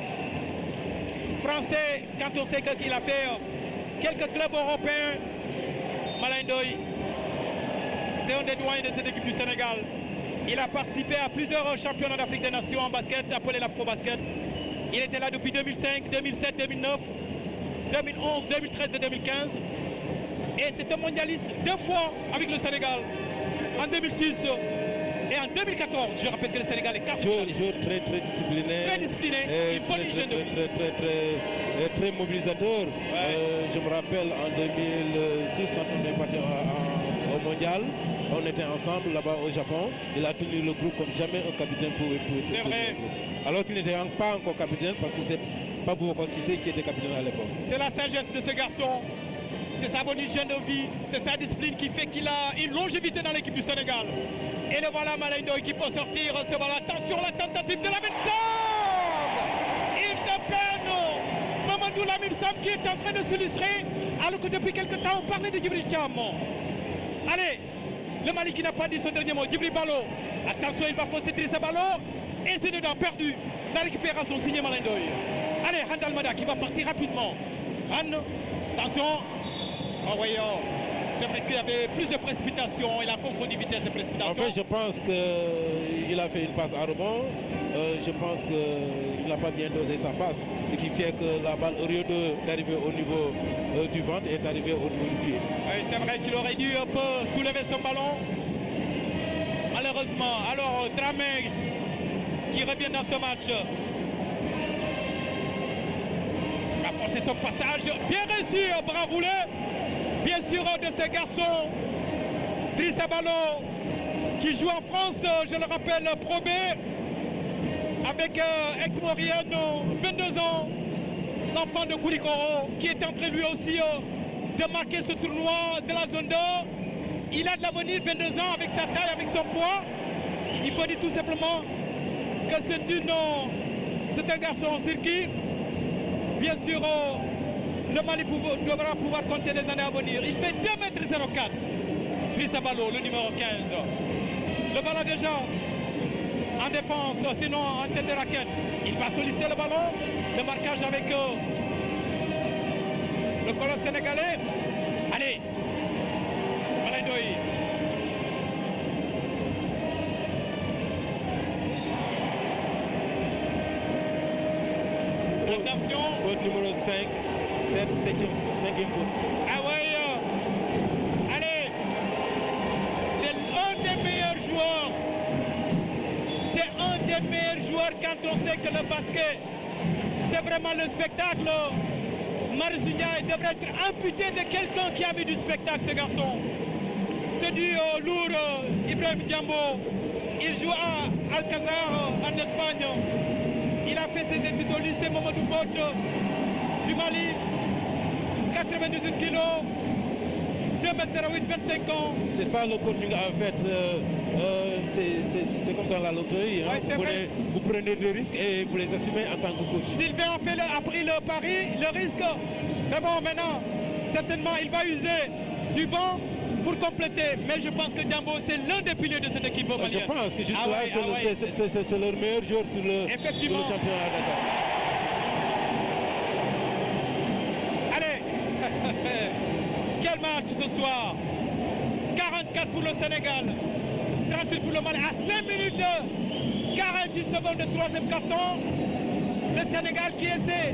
français, quand on sait qu'il a fait quelques clubs européens. Malaye Ndoye, c'est un des doyens de cette équipe du Sénégal. Il a participé à plusieurs championnats d'Afrique des Nations en basket, appelé la Pro Basket. Il était là depuis 2005, 2007, 2009, 2011, 2013 et 2015. Et c'est un mondialiste 2 fois avec le Sénégal. En 2006 et en 2014. Je rappelle que le Sénégal est 4 fois. Joueur très discipliné. Très discipliné. Très mobilisateur. Ouais. Je me rappelle en 2006 quand on est parti au mondial. On était ensemble là-bas au Japon. Il a tenu le groupe comme jamais un capitaine pouvait C'est vrai. Alors qu'il n'était pas encore capitaine parce que c'est pas Boubacar Sissé qui était capitaine à l'époque. C'est la sagesse de ce garçon. C'est sa bonne hygiène de vie. C'est sa discipline qui fait qu'il a une longévité dans l'équipe du Sénégal. Et le voilà Malaye Ndoye qui peut sortir ce ballon. Attention la tentative de Lamine Sam. Il se peine. Mamadou Lamine Sam qui est en train de s'illustrer alors que depuis quelques temps on parlait de Djibril Thiam. Allez, le Mali qui n'a pas dit son dernier mot. Djibril Balo. Attention, il va fausser Drissa Balo. Et c'est dedans, perdu. La récupération signée Malaye Ndoye. Allez, Randal Mada qui va partir rapidement. Anne, attention. Oh, voyons. C'est vrai qu'il y avait plus de précipitation. Il a confondu vitesse de précipitation. En fait, je pense qu'il a fait une passe à rebond. Je pense qu'il n'a pas bien dosé sa passe. Ce qui fait que la balle, au lieu d'arriver au niveau du ventre, est arrivée au niveau du pied. Oui, c'est vrai qu'il aurait dû un peu soulever son ballon. Malheureusement. Alors, Dramé qui revient dans ce match. Il a forcé son passage. Bien reçu, bras roulé. Bien sûr, de ces garçons. Drissa Balo qui joue en France, je le rappelle, Pro B. Avec ex-Maurienne, 22 ans. L'enfant de Koulikoro qui est en train lui aussi de marquer ce tournoi de la zone 2. Il a de l'avenir, 22 ans, avec sa taille, avec son poids. Il faut dire tout simplement que c'est un garçon en circuit. Bien sûr, le Mali devra pouvoir compter les années à venir. Il fait 2,04 m. Drissa Balo, le numéro 15. Le ballon déjà en défense, sinon en tête de raquette. Il va solliciter le ballon. Le marquage avec le colonne sénégalais. Allez, Malaye Ndoye. Attention. Faute numéro 5, 5e faute. Ah ouais. Allez. C'est un des meilleurs joueurs. C'est un des meilleurs joueurs quand on sait que le basket, c'est vraiment le spectacle. Marius Ndiaye devrait être amputé de quelqu'un qui a vu du spectacle, ce garçon. C'est du lourd Ibrahim Diambo. Il joue à Alcazar en Espagne. Il a fait ses études au lycée Mamadou Bot du Mali. 98 kilos. 2,08 m, 25 ans. C'est ça le coaching en fait. C'est comme dans la loterie. Hein. Ouais, vous prenez des risques et vous les assumez en tant que coach. Sylvain a pris le pari, le risque. Mais bon, maintenant, certainement, il va user du banc pour compléter. Mais je pense que Diambo, c'est l'un des piliers de cette équipe malienne. Je pense que jusque-là, c'est leur meilleur joueur sur le championnat Dakar. Allez, quel match ce soir. 44 pour le Sénégal, 38 pour le Mali. À 5 minutes, 48 secondes de troisième carton. Le Sénégal qui essaie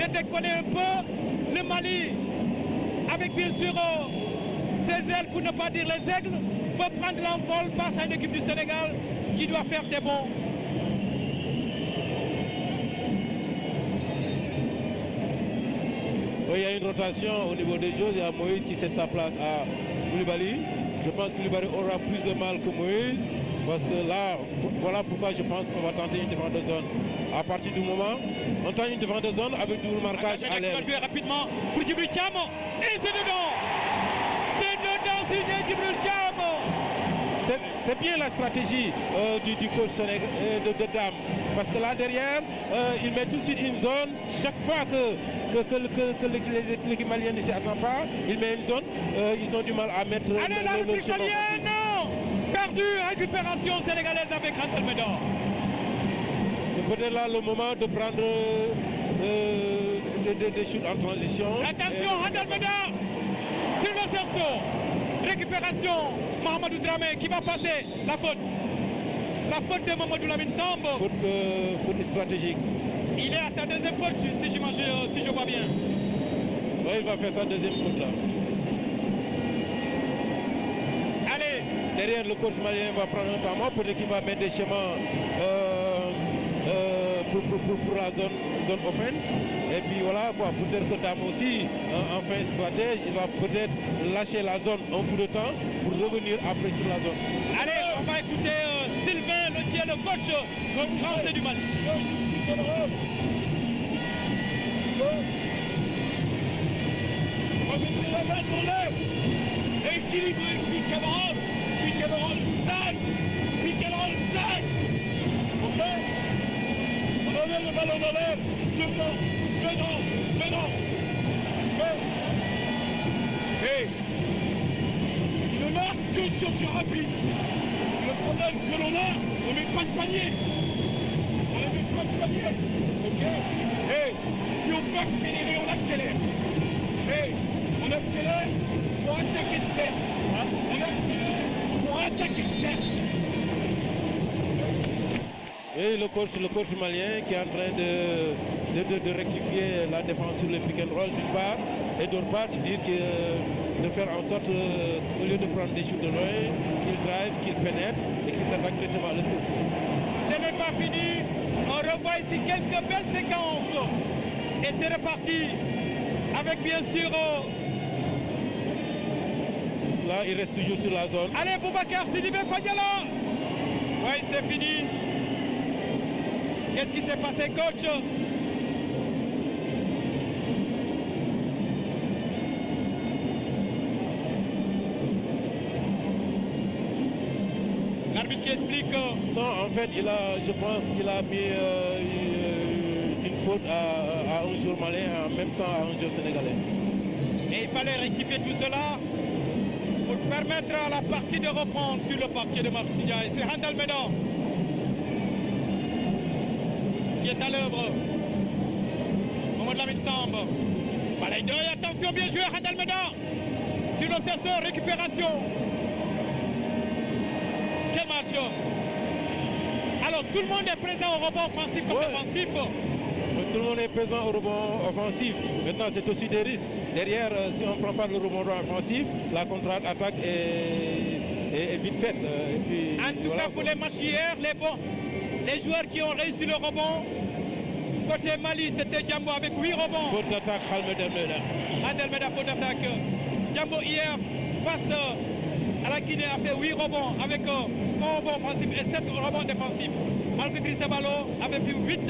de décoller un peu. Le Mali, avec bien sûr ses ailes, pour ne pas dire les aigles, peut prendre l'envol face à une équipe du Sénégal qui doit faire des bons. Oui, il y a une rotation au niveau des joueurs. Il y a Moïse qui cède sa place à Koulibaly. Je pense que Koulibaly aura plus de mal que Moïse. Parce que là, voilà pourquoi je pense qu'on va tenter une défense de zone. À partir du moment, on tente une défense de zone avec du marquage à l'aile. Il va jouer rapidement pour Djibril Thiam. Et c'est dedans. C'est dedans, signé Djibril Thiam. C'est bien la stratégie du coach de Dame. Parce que là derrière, il met tout de suite une zone. Chaque fois que l'équipe malienne ne s'y attend pas, il met une zone. Ils ont du mal à mettre le malienne. Perdu, récupération sénégalaise avec Randal Meda. C'est peut-être là le moment de prendre des shoots en transition. Attention, Randal Meda sur le cerceau. Récupération, Mahamadou Dramé qui va passer la faute. La faute de Mamadou Lamine Samb. Faute stratégique. Il est à sa deuxième faute, si je vois bien. Oui, il va faire sa deuxième faute là. Allez. Derrière, le coach malien va prendre un temps mort, peut-être qu'il va mettre des schémas pour la zone offense. Et puis voilà, peut-être que Dame aussi, en fin stratège, il va peut-être lâcher la zone un bout de temps pour revenir après sur la zone. Allez, on va écouter Sylvain, le coach français du Mali. Équilibré, puis Cameron 5, puis Cameron 5. Ok. On enlève le ballon dans l'air, devant. Et il ne marque que sur ce rapide. Le problème que l'on a, on ne met pas de panier. Ok. Et si on peut accélérer, on accélère. Et on accélère pour attaquer le cercle. On accélère pour attaquer le cercle. Et le coach malien qui est en train de rectifier la défense sur le pick and roll d'une part, et d'autre part de dire de faire en sorte au lieu de prendre des shoots de loin, qu'il drive, qu'il pénètre et qu'il attaque directement le cercle. Ce n'est pas fini. On revoit ici quelques belles séquences. Et c'est reparti avec bien sûr... Là, il reste toujours sur la zone. Allez, Boubacar Sidibé Fadiala. Oui, c'est fini. Qu'est-ce qui s'est passé, coach? L'arbitre qui explique... Non, en fait, je pense qu'il a mis une faute à un joueur malien et en même temps à un joueur sénégalais. Et il fallait rectifier tout cela pour permettre à la partie de reprendre sur le parquet de Marsiglia. Et c'est Handel Médan qui est à l'œuvre. Mohamed Lamine Samb. Balaye d'œil, attention, bien joué Handel Médan. Sur le sensor, récupération. Quel match. Alors tout le monde est présent au rebond offensif comme défensif. Tout le monde est présent au rebond offensif. Maintenant, c'est aussi des risques. Derrière, si on ne prend pas le rebond offensif, la contre-attaque est vite faite. Et puis, en tout cas, pour les matchs hier, les joueurs qui ont réussi le rebond, côté Mali, c'était Djambo avec 8 rebonds. Faute d'attaque, Almeda. Almeda, faute d'attaque. Djambo hier, face à la Guinée, a fait 8 rebonds avec 1 rebond offensif et 7 rebonds défensifs. Malgré Cristabalo avait fait 8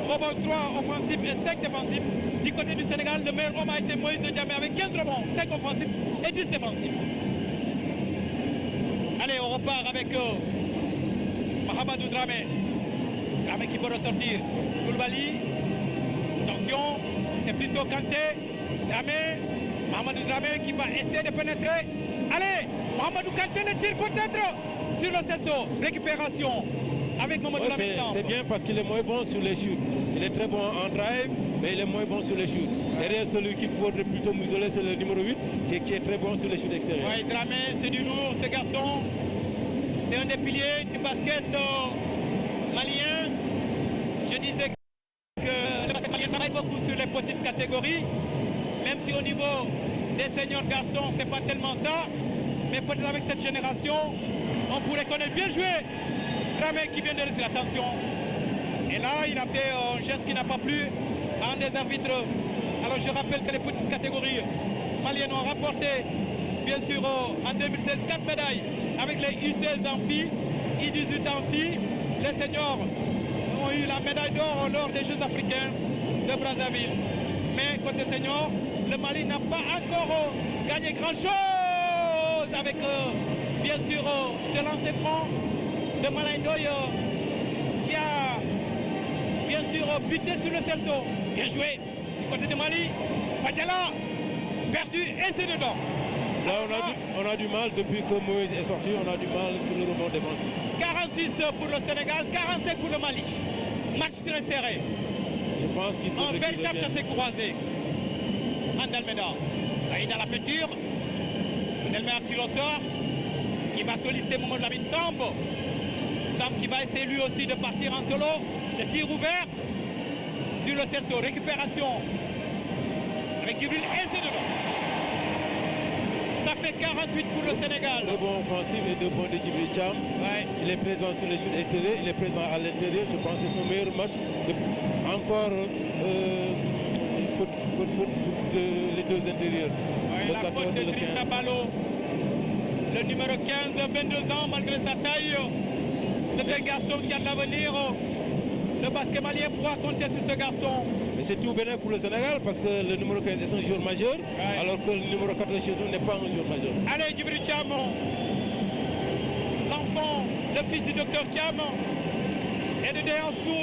rebonds, 3 offensifs et 5 défensifs. Du côté du Sénégal, le meilleur homme a été Moïse Diamé avec 15 rebonds, 5 offensifs et 10 défensifs. Allez, on repart avec Mahamadou Dramé. Dramé qui peut ressortir. Koulibaly. Attention, c'est plutôt Kanté. Dramé. Mahamadou Dramé qui va essayer de pénétrer. Allez, Mahamadou Kanté le tire peut-être sur le Cesso. Récupération avec Mahamadou Dramé. C'est bien parce qu'il est moins bon sur les shoots. Il est très bon en drive, mais il est moins bon sur les shoots. Derrière celui qu'il faudrait plutôt m'isoler, c'est le numéro 8 qui est très bon sur les shoots extérieurs. Oui, Dramé, c'est du lourd, ce garçon. C'est un des piliers du basket malien. Je disais que le basket malien travaille beaucoup sur les petites catégories, même si au niveau des seniors garçons, c'est pas tellement ça. Mais peut-être avec cette génération, on pourrait connaître bien joué. Dramé qui vient de rester, attention. Et là, il a fait un geste qui n'a pas plu à un des arbitres. Alors je rappelle que les petites catégories maliennes ont rapporté, bien sûr, en 2016, 4 médailles avec les U16 en filles, U18 en filles. Les seniors ont eu la médaille d'or lors des Jeux africains de Brazzaville. Mais côté senior, le Mali n'a pas encore gagné grand-chose avec, bien sûr, ce lancer franc de Malaye Ndoye qui a, bien sûr, buté sur le Celto. Bien joué du côté de Mali. Fadiala, perdu et c'est dedans. Là, on a du mal, depuis que Moïse est sorti, on a du mal sur le rebond défensif. 46 pour le Sénégal, 45 pour le Mali. Match très serré. Je pense qu'il faut un véritable chassé-croisé. Andalmeda, il est dans la peinture. Andalmeda qui le sort, qui va solliciter Mohamed Lamine Samb. Samb qui va essayer lui aussi de partir en solo. Le tir ouvert. sur le cerceau. Récupération avec Djibril et c'est dedans. Ça fait 48 pour le Sénégal. Le bon offensif et 2 points de Djibril Thiam. Ouais. Il est présent sur les chutes extérieures, il est présent à l'intérieur. Je pense que c'est son meilleur match. Encore faute pour les 2 intérieurs. Ouais, la faute de Drissa Balo. Le numéro 15, 22 ans, malgré sa taille. C'est un garçon qui a de l'avenir. Le basket malien pourra compter sur ce garçon. Mais c'est tout bénéfique pour le Sénégal parce que le numéro 15 est un joueur majeur, alors que le numéro 14 chez nous n'est pas un joueur majeur. Allez, Djibril Thiam, l'enfant, le fils du docteur Thiam, et de Déhansou.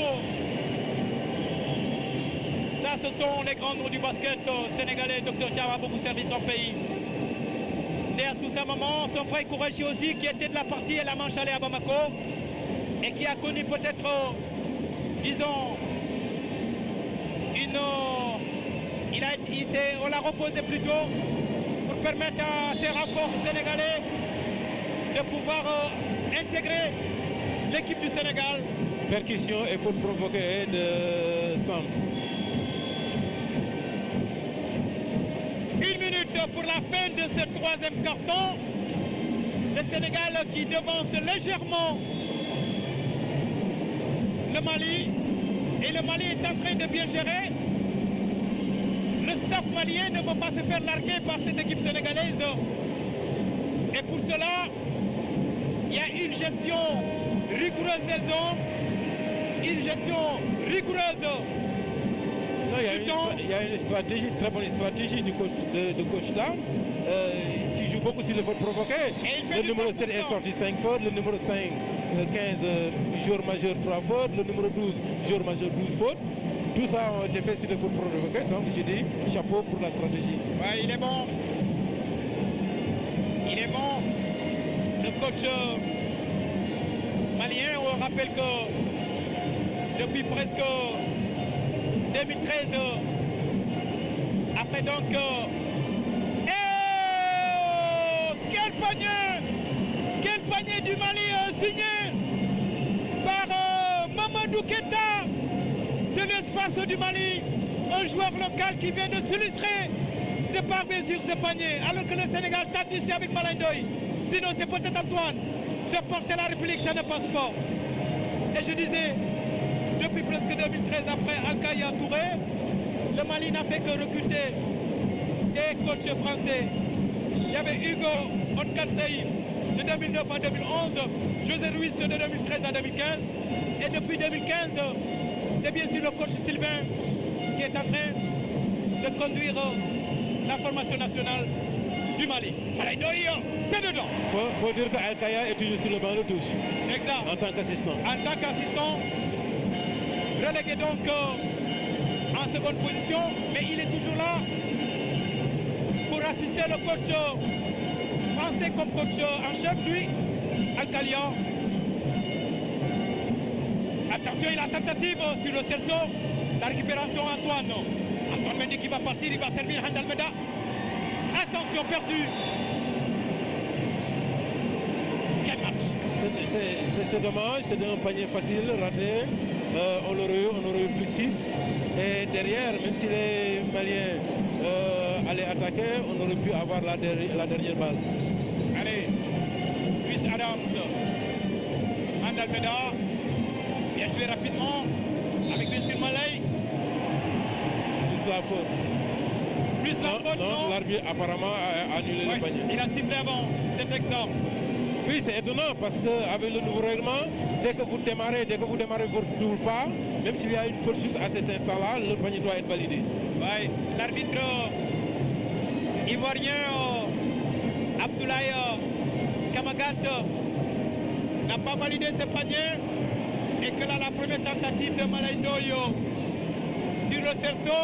Ça, ce sont les grands noms du basket sénégalais. Docteur Thiam a beaucoup servi son pays. Déhansou, sa maman, son frère Kourachi aussi, qui était de la partie et la manche allée à Bamako, et qui a connu peut-être, disons, on l'a reposé plus tôt pour permettre à ces renforts sénégalais de pouvoir intégrer l'équipe du Sénégal. Percussion et faute provoquée de Sam. 1 minute pour la fin de ce 3e carton. Le Sénégal qui devance légèrement le Mali. Et le Mali est en train de bien gérer. Le staff malien ne va pas se faire larguer par cette équipe sénégalaise. Et pour cela, il y a une gestion rigoureuse des zones, une gestion rigoureuse du temps. Il y a une stratégie, très bonne stratégie du coach là, qui joue beaucoup sur les fautes provoquées. Le numéro 7 est sorti 5 fautes, le numéro 5, 15 joueur majeur 3 fautes, le numéro 12 joueur majeur 12 fautes. Tout ça a été fait sur les fautes provoquées, donc j'ai dit chapeau pour la stratégie. Ouais, il est bon. Il est bon. Le coach malien, on rappelle que depuis presque 2013, après donc... quel panier du Mali signé par Mamadou Keita de l'espace du Mali, un joueur local qui vient de s'illustrer de par mesure ce panier, alors que le Sénégal tente ici avec Malindoy. Sinon c'est peut-être Antoine de porter la République, ça ne passe pas. Et je disais, depuis presque 2013, après Al-Kaya Touré, le Mali n'a fait que recruter des coachs français. Il y avait Hugo Onkansei de 2009 à 2011, José Ruiz de 2013 à 2015. Et depuis 2015, c'est bien sûr le coach Sylvain qui est en train de conduire la formation nationale du Mali. C'est dedans. Il faut dire qu'Al-Kaya est toujours sur le banc de touche. Exact. En tant qu'assistant. En tant qu'assistant, relégué donc en seconde position, mais il est toujours là pour assister le coach français comme coach en chef, lui, Al-Khalia. Attention, il a tentative sur le cerceau. La récupération Antoine. Antoine Mendy qui va partir, il va servir Handal Meda. Attention, perdu. Quel match. C'est dommage, c'est un panier facile, raté. On aurait eu plus 6. Et derrière, même si les Maliens allaient attaquer, on aurait pu avoir la dernière balle. Allez, Luis Adams. Handal Meda. Bien joué rapidement avec bien sûr Malay. Plus la faute. Plus la faute, non. L'arbitre apparemment a annulé le panier. Il a sifflé avant cet exemple. Oui, c'est étonnant parce qu'avec le nouveau règlement, dès que vous démarrez votre double pas, même s'il y a une faute juste à cet instant-là, le panier doit être validé. Oui, l'arbitre ivoirien Abdoulaye Kamagat n'a pas validé ce panier. Et que là, la première tentative de Malindoyo sur le cerceau.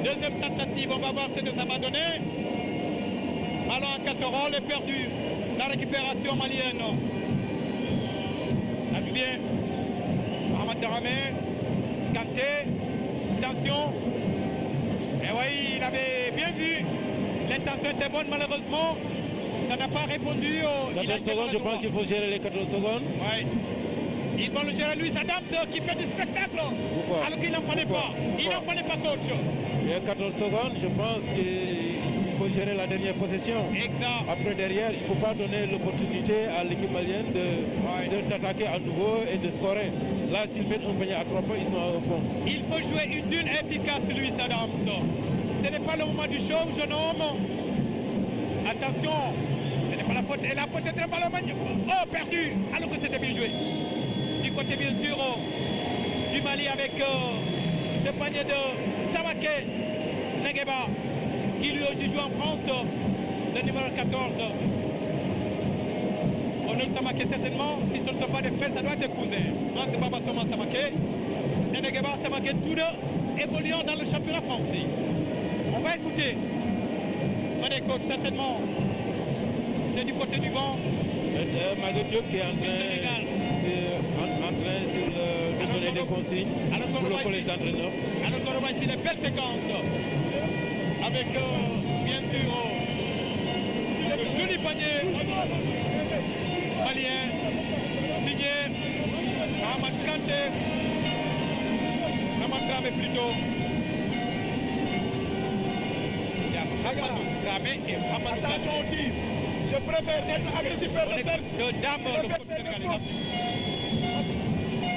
Deuxième tentative, on va voir ce que ça va donner. Ballon en casserole est perdu. La récupération malienne. Ça joue bien. Mohamed Daramé. Kanté. Attention. Et oui, il avait bien vu. L'intention était bonne, malheureusement. Ça n'a pas répondu. 14 secondes, je pense qu'il faut gérer les 14 secondes. Oui. Ils vont le gérer Luis Adams qui fait du spectacle. Pourquoi? Alors qu'il n'en fallait pas. Il n'en fallait pas, coach. Il y a 14 secondes, je pense qu'il faut gérer la dernière possession. Exact. Après, derrière, il ne faut pas donner l'opportunité à l'équipe malienne d'attaquer à nouveau et de scorer. Là, s'ils mettent un panier à 3 points, ils sont à un point. Il faut jouer une dune efficace, Luis Adams. Ce n'est pas le moment du show, jeune homme. Attention, ce n'est pas la faute. Et la faute est très ballon. Oh, perdu. Alors que c'était bien joué. Du côté, bien sûr, du Mali avec le panier de Samake Negeba, qui lui aussi joue en France, le numéro 14. Onel Samake, certainement, si ce ne sont pas des frères, ça doit être épousé. Entre Baba Thomas Samake et Negeba Samake, tous deux évoluant dans le championnat français. On va écouter. Allez, coach, certainement, c'est du côté du vent. Maguette Diop qui est en train de donner des consignes pour le collège d'entraîneurs. Alors qu'on voit ici les belles séquences avec bien sûr le joli panier malien signé Ahmad Kanté, Ahmad Dramé plutôt. Dramé et Ahmad Kanté. Attention au tir. Je préfère être agressif vers le cercle. De dame, le foot sénégalais.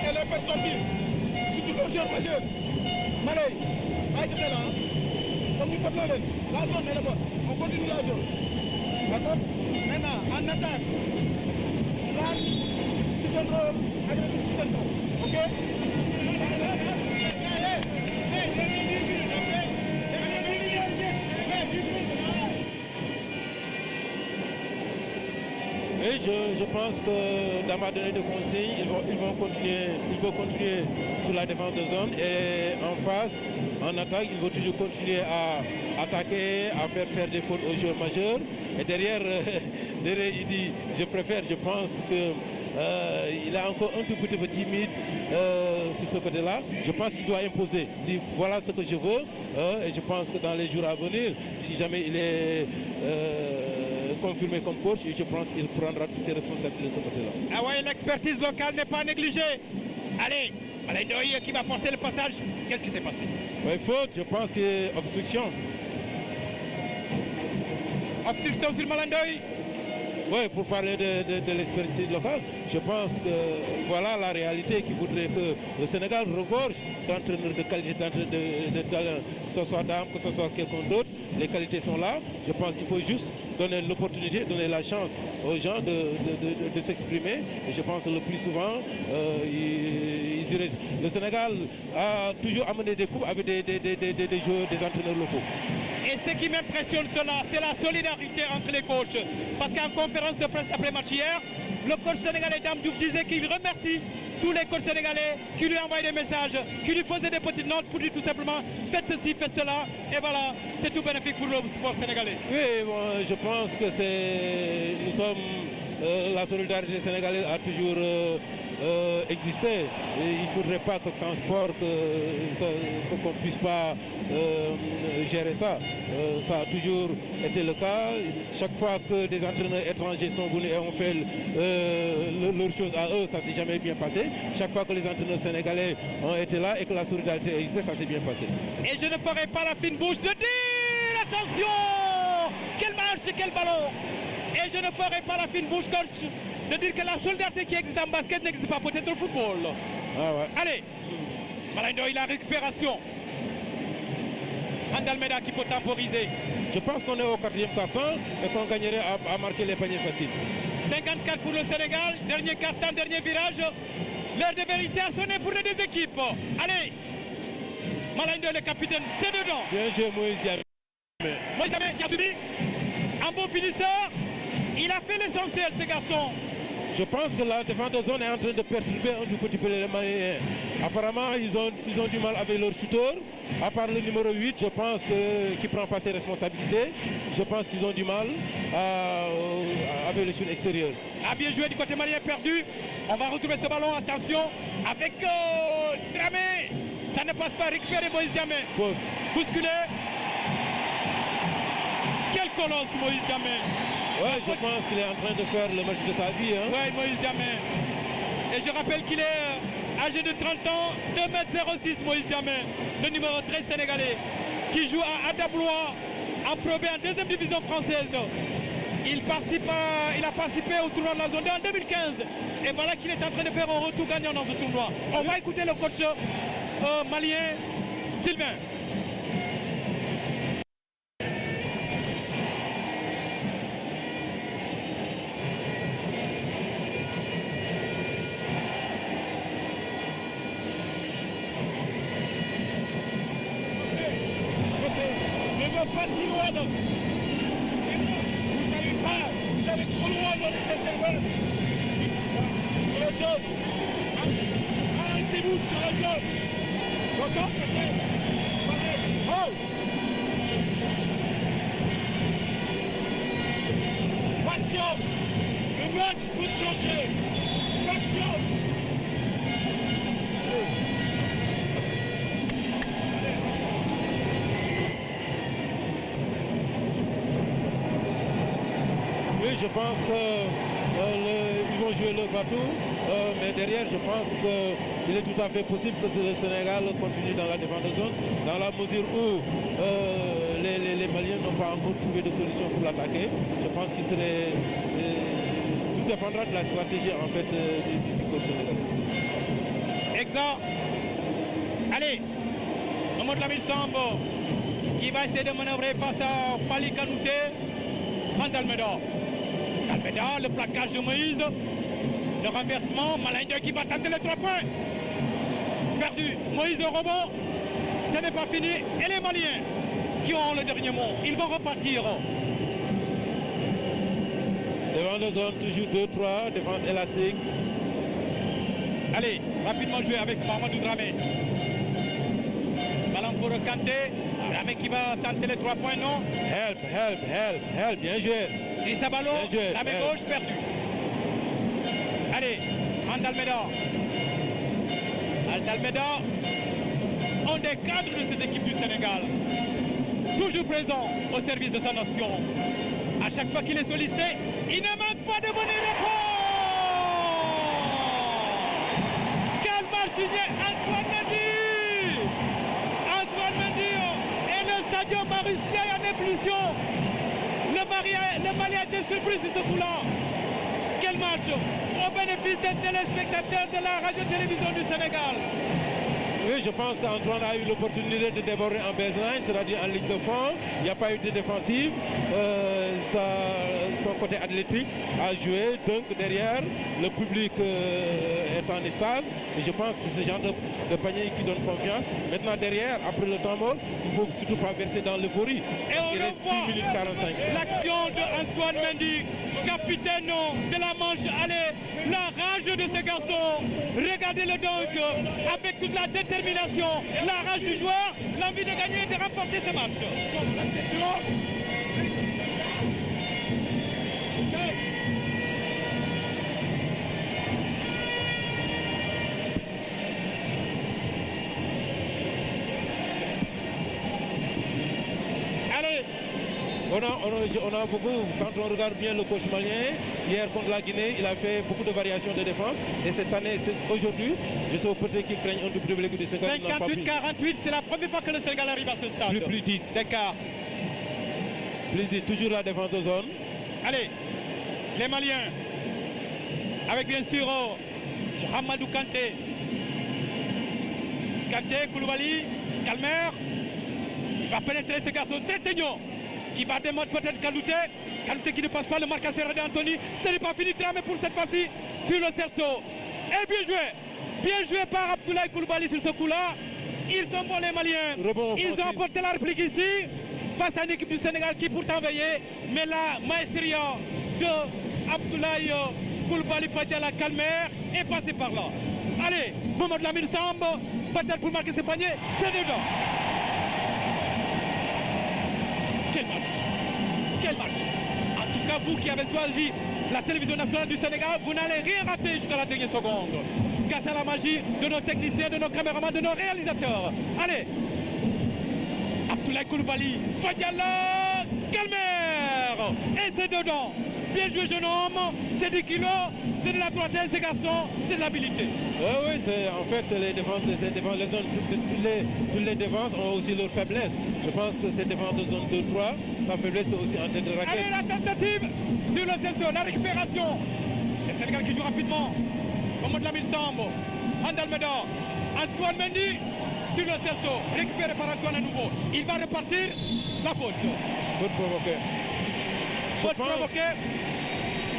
Et les faire sortir. Surtout le joueur majeur. Malay, là. Donc il faut que la zone est là-bas. On continue la zone. D'accord? Maintenant, en attaque. Là, tu donnes le agressif tout seul. Ok? Et je pense que dans ma donnée de consignes, ils vont continuer sur la défense de zone et en face, en attaque, ils vont toujours continuer à attaquer, à faire des fautes aux joueurs majeurs. Et derrière, il dit, je pense qu'il est encore un tout petit peu timide sur ce côté-là. Je pense qu'il doit imposer. Il dit, voilà ce que je veux. Et je pense que dans les jours à venir, si jamais il est confirmé comme coach, je pense qu'il prendra toutes ses responsabilités de ce côté-là. Ah ouais, l'expertise locale n'est pas négligée. Allez, Malandoy qui va forcer le passage. Qu'est-ce qui s'est passé? Ouais, faute, je pense que obstruction. Obstruction sur Malandoy. Oui, pour parler de l'expertise locale, je pense que voilà la réalité qui voudrait que le Sénégal regorge d'entraîneurs de qualité, de talent, que ce soit Dame, que ce soit quelqu'un d'autre. Les qualités sont là. Je pense qu'il faut juste donner l'opportunité, donner la chance aux gens de s'exprimer. Et je pense que le plus souvent, le Sénégal a toujours amené des coupes avec des joueurs, des entraîneurs locaux. Et ce qui m'impressionne cela, c'est la solidarité entre les coachs. Parce qu'en conférence de presse après-match hier, le coach sénégalais Dame Diouf disait qu'il remercie tous les coachs sénégalais qui lui envoyaient des messages, qui lui faisaient des petites notes pour dire tout simplement faites ceci, faites cela, et voilà, c'est tout bénéfique pour le sport sénégalais. Oui, bon, je pense que la solidarité sénégalaise a toujours existé. Et il ne faudrait pas que quand sport, qu'on ne puisse pas gérer ça. Ça a toujours été le cas. Chaque fois que des entraîneurs étrangers sont venus et ont fait leurs choses à eux, ça ne s'est jamais bien passé. Chaque fois que les entraîneurs sénégalais ont été là et que la solidarité existait, ça s'est bien passé. Et je ne ferai pas la fine bouche de dire attention, quel match, quel ballon. Et je ne ferai pas la fine bouche, coach, de dire que la solidarité qui existe en basket n'existe pas peut-être au football. Ah ouais. Allez, Malandoy, la récupération. Andalmeda qui peut temporiser. Je pense qu'on est au 4e quart-temps et qu'on gagnerait à marquer les paniers faciles. 54 pour le Sénégal, dernier quart-temps, dernier virage. L'heure de vérité a sonné pour les deux équipes. Allez, Malandoy, le capitaine, c'est dedans. Bien joué, Moïse Diamé. Moïse Diamé qui a subi. Un bon finisseur. Il a fait l'essentiel, ce garçon. Je pense que la défense de zone est en train de perturber un petit peu les Maliens. Apparemment, ils ont du mal avec leur shooter. À part le numéro 8, je pense qu'il ne prend pas ses responsabilités. Je pense qu'ils ont du mal avec le shoot extérieur. A bien joué du côté malien perdu. On va retrouver ce ballon, attention. Avec Dramé. Ça ne passe pas, récupérer Moïse Diamé. Bousculé. Quel colosse Moïse 'Diamé. Ouais, je pense qu'il est en train de faire le match de sa vie. Hein. Ouais, Moïse 'Diamé. Et je rappelle qu'il est âgé de 30 ans, 2,06 m Moïse Diamé, le numéro 13 sénégalais, qui joue à Adablois, en Pro B en deuxième division française. Il a participé au tournoi de la zone 2 en 2015. Et voilà qu'il est en train de faire un retour gagnant dans ce tournoi. On va écouter le coach malien, Sylvain. Ne va pas si loin donc. Vous allez trop loin dans les intervalles. Sur la zone. Arrêtez-vous sur la zone. J'entends. Oh. Patience. Le match peut changer. Patience. Oui, je pense qu'ils vont jouer le bateau, mais derrière, je pense qu'il est tout à fait possible que le Sénégal continue dans la défense de zone, dans la mesure où les Maliens n'ont pas encore trouvé de solution pour l'attaquer. Je pense qu'il serait... tout dépendra de la stratégie en fait du coach sénégalais. Exact. Allez, Mamadou Lamine Sambo qui va essayer de manœuvrer face à Fali Kanouté en Dalméda. Dalméda, le plaquage de Moïse, le renversement, Malaigne qui va tenter les 3 points. Perdu, Moïse au rebond, ce n'est pas fini. Et les Maliens qui ont le dernier mot, ils vont repartir. Devant de zone, toujours 2-3, défense élastique. Allez, rapidement jouer avec Mamadou Dramé. Ballon pour Kanté. Dramé qui va tenter les 3 points, non? Help, bien joué. Issa Ballot, la main gauche perdue. Allez, Andalmeda. Andalmeda, un des cadres de cette équipe du Sénégal. Toujours présent au service de sa nation. À chaque fois qu'il est sollicité, il ne manque pas de bonnes réponses. Quel match signé Antoine Mendy. Antoine Mendy et le Stadio Marussia en ébullition. Le Mali a été surpris sur ce coup-là. Quel match au bénéfice des téléspectateurs de la radio-télévision du Sénégal. Oui, je pense qu'Antoine a eu l'opportunité de déborder en baseline, c'est-à-dire en ligne de fond. Il n'y a pas eu de défensive. Son côté athlétique a joué. Donc derrière, le public est en extase. Et je pense que c'est ce genre de panier qui donne confiance. Maintenant derrière, après le temps mort, il ne faut surtout pas verser dans l'euphorie. Il reste 6 minutes 45. L'action d'Antoine Mendy, capitaine de la Manche. Allez, la rage de ce garçon. Regardez le dunk avec toute la détermination, la rage du joueur, l'envie de gagner et de remporter ce match. Allez. On a beaucoup, quand on regarde bien le coach malien, hier contre la Guinée, il a fait beaucoup de variations de défense. Et cette année, aujourd'hui, je sais au côté qui craignent un double l'équipe du Sénégal. 58-48, c'est la première fois que le Sénégal arrive à ce stade. Plus 10. C'est quart. Plus 10, toujours la défense de zone. Allez, les Maliens, avec bien sûr Hamadou Kanté. Kanté, Koulibaly, Calmer. Il va pénétrer ce garçon Tétignon qui va démontrer peut-être Kanouté. Kanouté qui ne passe pas le marque à Serra d'Anthony. Ce n'est pas fini, Dramé pour cette fois-ci sur le cerceau. Et bien joué par Abdoulaye Koulibaly sur ce coup-là. Ils sont bons les Maliens. Ils ont apporté la réplique ici face à une équipe du Sénégal qui pourtant veillait. Mais la maestria de Abdoulaye Koulibaly Fadjala Calmer est passée par là. Allez, Mamadou Lamine Sambo, peut-être pour marquer ce panier, c'est dedans. Quel match. En tout cas, vous qui avez choisi la télévision nationale du Sénégal, vous n'allez rien rater jusqu'à la dernière seconde. Grâce à la magie de nos techniciens, de nos caméramans, de nos réalisateurs. Allez, Abdoulaye Koulibaly, Fadjala Calmer. Et c'est dedans. Bien joué, jeune homme. C'est du kilo, c'est de la droitesse des garçons, c'est de l'habilité. Oui, en fait, c'est les défenses, les zones, toutes les défenses ont aussi leur faiblesse. Je pense que ces défenses de zone 2-3, sa faiblesse est aussi en tête de raquette. Allez, la tentative sur le Celso, la récupération. Le Sénégal qui joue rapidement. Mohamed Lamine Sambo, Andalmeda, Antoine Mendy sur le Celso, récupéré par Antoine à nouveau. Il va repartir, la faute. Faute provoquée.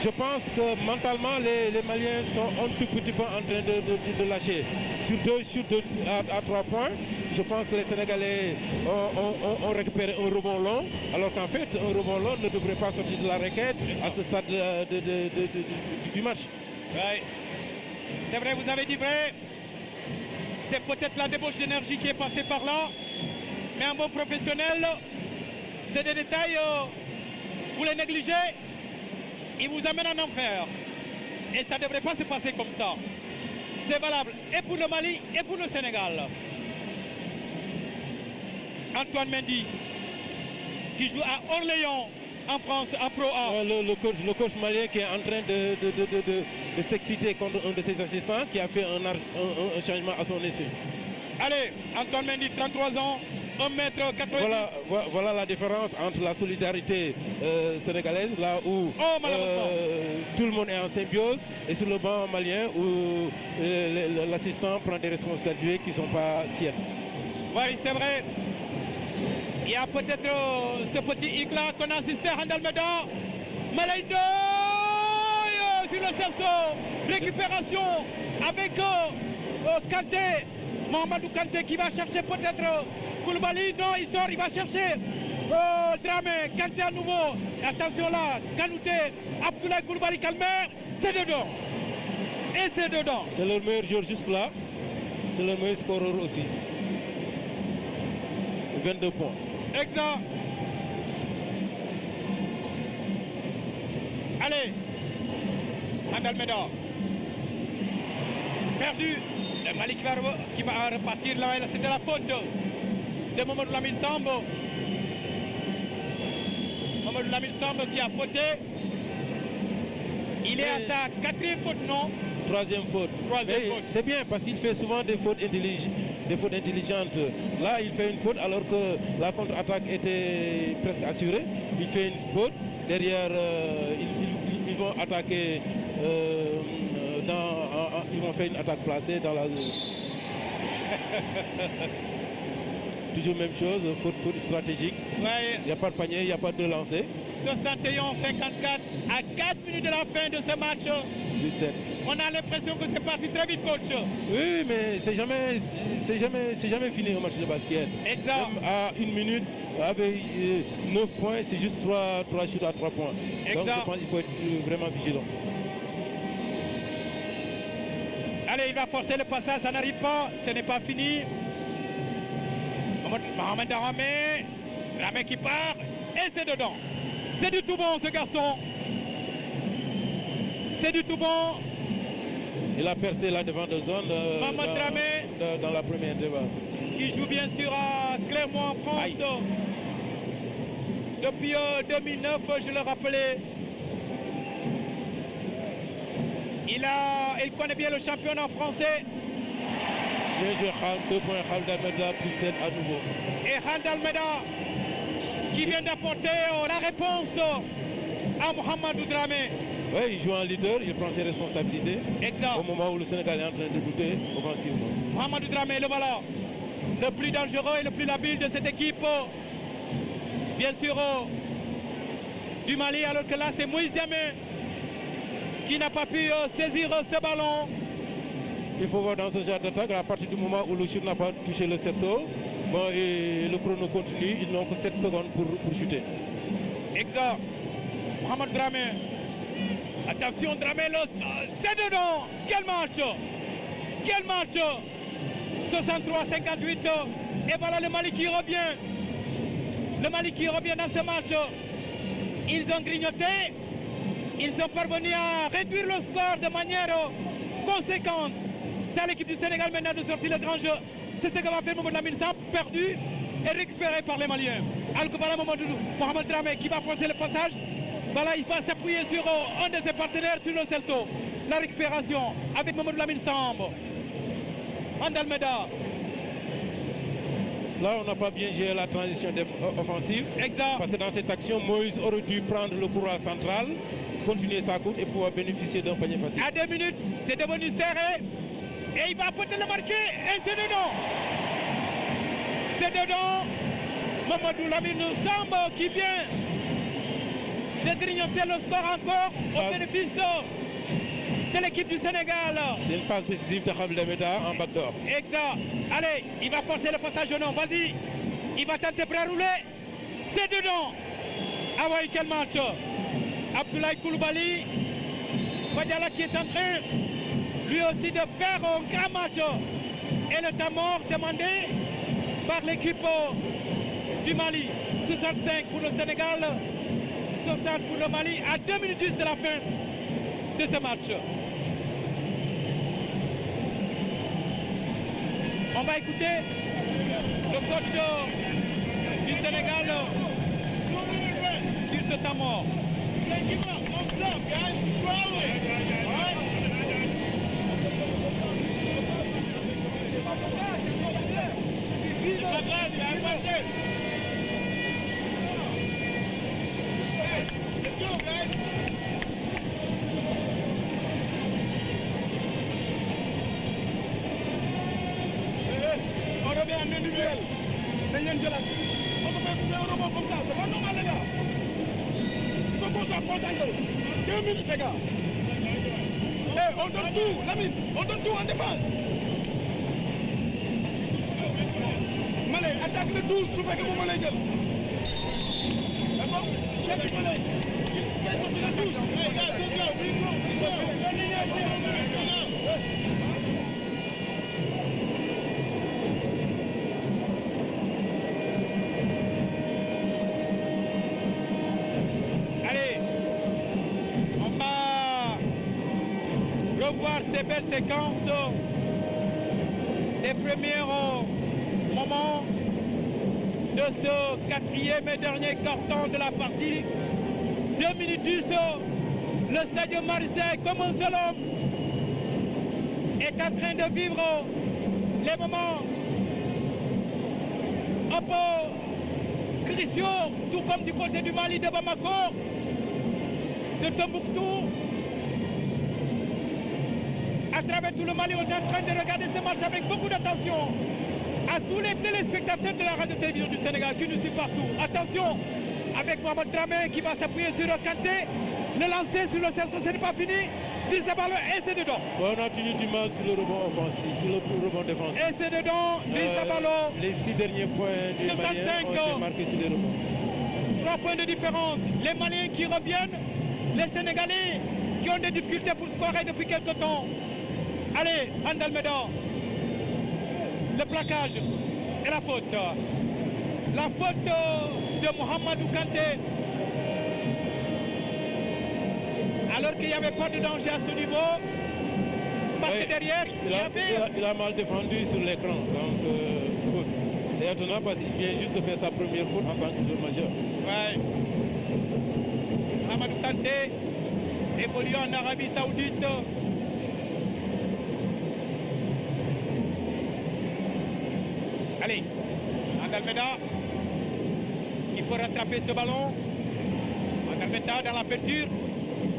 Je pense que mentalement, les Maliens sont un tout petit peu en train de lâcher. Sur 2 chutes à 3 points, je pense que les Sénégalais ont récupéré un rebond long, alors qu'en fait, un rebond long ne devrait pas sortir de la raquette à ce stade du match. Ouais. C'est vrai, vous avez dit vrai. C'est peut-être la débauche d'énergie qui est passée par là. Mais un bon professionnel, c'est des détails, vous les négligez, il vous amène en enfer. Et ça ne devrait pas se passer comme ça. C'est valable et pour le Mali et pour le Sénégal. Antoine Mendy, qui joue à Orléans, en France, en Pro A. Le coach malien qui est en train de s'exciter contre un de ses assistants, qui a fait un changement à son essai. Allez, Antoine Mendy, 33 ans, 1m90. Voilà la différence entre la solidarité sénégalaise, là où tout le monde est en symbiose, et sur le banc malien où l'assistant prend des responsabilités qui ne sont pas siennes. Oui, c'est vrai. Il y a peut-être ce petit éclat qu'on a assisté à Andalmeda. Malaïdo sur le Celso. Récupération avec Kanté. Mohamedou Kanté qui va chercher peut-être Koulibaly. Non, il sort, il va chercher Dramé. Kanté à nouveau. Et attention là, Kanouté, Abdoulaye Koulibaly Calmer. C'est dedans. Et c'est dedans. C'est leur meilleur joueur juste là. C'est leur meilleur scoreur aussi. 22 points. Exact. Allez. Andalmeda. Perdu. Le Mali qui va repartir là. C'était la faute de Mohamed Lamine Sambo. Mohamed Lamine Sambo qui a fauté. Il est à sa 4e faute, non? 3e faute. C'est bien parce qu'il fait souvent des fautes intelligentes. Là, il fait une faute alors que la contre-attaque était presque assurée. Il fait une faute. Derrière, ils vont attaquer. Ils vont faire une attaque placée dans la. Toujours même chose, faute stratégique. Ouais. Il n'y a pas de panier, il n'y a pas de lancer. 61-54 à 4 minutes de la fin de ce match. 17. On a l'impression que c'est parti très vite, coach. Oui, mais c'est jamais fini au match de basket. Exact. Même à 1 minute, avec 9 points, c'est juste 3 shoots à 3 points. Exact. Donc je pense qu'il faut être vraiment vigilant. Allez, il va forcer le passage, ça n'arrive pas, ce n'est pas fini. Mohamed Dramé, Dramé qui part, et c'est dedans. C'est du tout bon ce garçon. C'est du tout bon. Il a percé là devant de zone dans la première intervalle. Qui joue bien sûr à Clermont en France. Aïe. Depuis 2009, je le rappelais. Il connaît bien le championnat français. Bien joué, 2 points, Khaled Almeda, plus 7 à nouveau. Et Khaled Almeda qui vient d'apporter la réponse à Mohamedou Dramé. Oui, il joue en leader, il prend ses responsabilités. Exact. Au moment où le Sénégal est en train de douter offensivement. Mohamedou Dramé, le voilà. Le plus dangereux et le plus habile de cette équipe. Bien sûr, du Mali, alors que là, c'est Moïse Diamé qui n'a pas pu saisir ce ballon. Il faut voir dans ce genre d'attaque, à partir du moment où le shoot n'a pas touché le cerceau, bon, et le chrono continue, ils n'ont que 7 secondes pour shooter. Exact. Mohamed Dramé. Attention, Dramé, c'est dedans. Quel match! Quel match! 63-58. Et voilà le Mali qui revient. Le Mali qui revient dans ce match. Ils ont grignoté. Ils sont parvenus à réduire le score de manière conséquente. C'est à l'équipe du Sénégal maintenant de sortir le grand jeu. C'est ce que va faire Mohamed Lamine Sambo, perdu et récupéré par les Maliens. Alors que voilà Mohamed Dramé qui va forcer le passage. Voilà, il va s'appuyer sur un de ses partenaires sur le Celso. La récupération avec Mamadou Lamine Samb. Andalmeda. Là, on n'a pas bien géré la transition offensive. Exact. Parce que dans cette action, Moïse aurait dû prendre le courroie central, continuer sa course et pouvoir bénéficier d'un panier facile. À 2 minutes, c'est devenu serré. Et il va peut-être le marquer. Et c'est dedans. C'est dedans. Mamadou Lamine Samb qui vient de grignoter le score encore au bénéfice de l'équipe du Sénégal. C'est une passe décisive de Khabil Meda en backdoor. Exact. Allez, il va forcer le passage au nom. Vas-y. Il va tenter de rouler. C'est dedans. Ah ouais, quel match. Abdoulaye Koulibaly. Fadiala qui est en train, lui aussi, de faire un grand match. Et le temps mort demandé par l'équipe du Mali. 65 pour le Sénégal. 60 pour le Mali. À 2 minutes juste de la fin de ce match. On va écouter le coach du Sénégal sur ce temps mort. Let's go, guys. On revient en individuel. C'est Yann Djelat. On se fait un rebond comme ça. C'est pas normal, les gars. Il faut qu'on soit concentré. 2 minutes, les gars. Hey, on donne tout, Lamine. On donne tout en défense. Malé, attaque le 12. Sous fait que vous me l'avez dit. D'accord? Chef du Malé. Le 12. Hey, guys, let's go. Revoir ces belles séquences des premiers moments de ce 4e et dernier carton de la partie. 2 minutes 10, le Stade Marseille, comme un seul homme, est en train de vivre les moments un peu cruciaux, tout comme du côté du Mali, de Bamako, de Tombouctou. À travers tout le Mali, on est en train de regarder ce match avec beaucoup d'attention. À tous les téléspectateurs de la radio-télévision du Sénégal qui nous suivent partout. Attention, avec Mohamed Dramé qui va s'appuyer sur le Kanté. Le lancer sur le Celso, ce n'est pas fini. Drissa Balo et c'est dedans. Bon, on a toujours du mal sur le rebond offensif, sur le rebond défensif. Et c'est dedans, Drissa Balo. Les 6 derniers points du Malien ont été marqués sur les rebonds. 3 points de différence. Les Maliens qui reviennent, les Sénégalais qui ont des difficultés pour scorer depuis quelques temps. Allez, Andalmeda. Le plaquage et la faute. La faute de Mohamedou Kanté. Alors qu'il n'y avait pas de danger à ce niveau. Parce que derrière, il a mal défendu sur l'écran. Donc, c'est étonnant parce qu'il vient juste de faire sa première faute en tant que joueur majeur. Ouais. Mohamedou Kanté évolue en Arabie Saoudite. Allez, Andalmeda, il faut rattraper ce ballon. Andalmeda dans la peinture.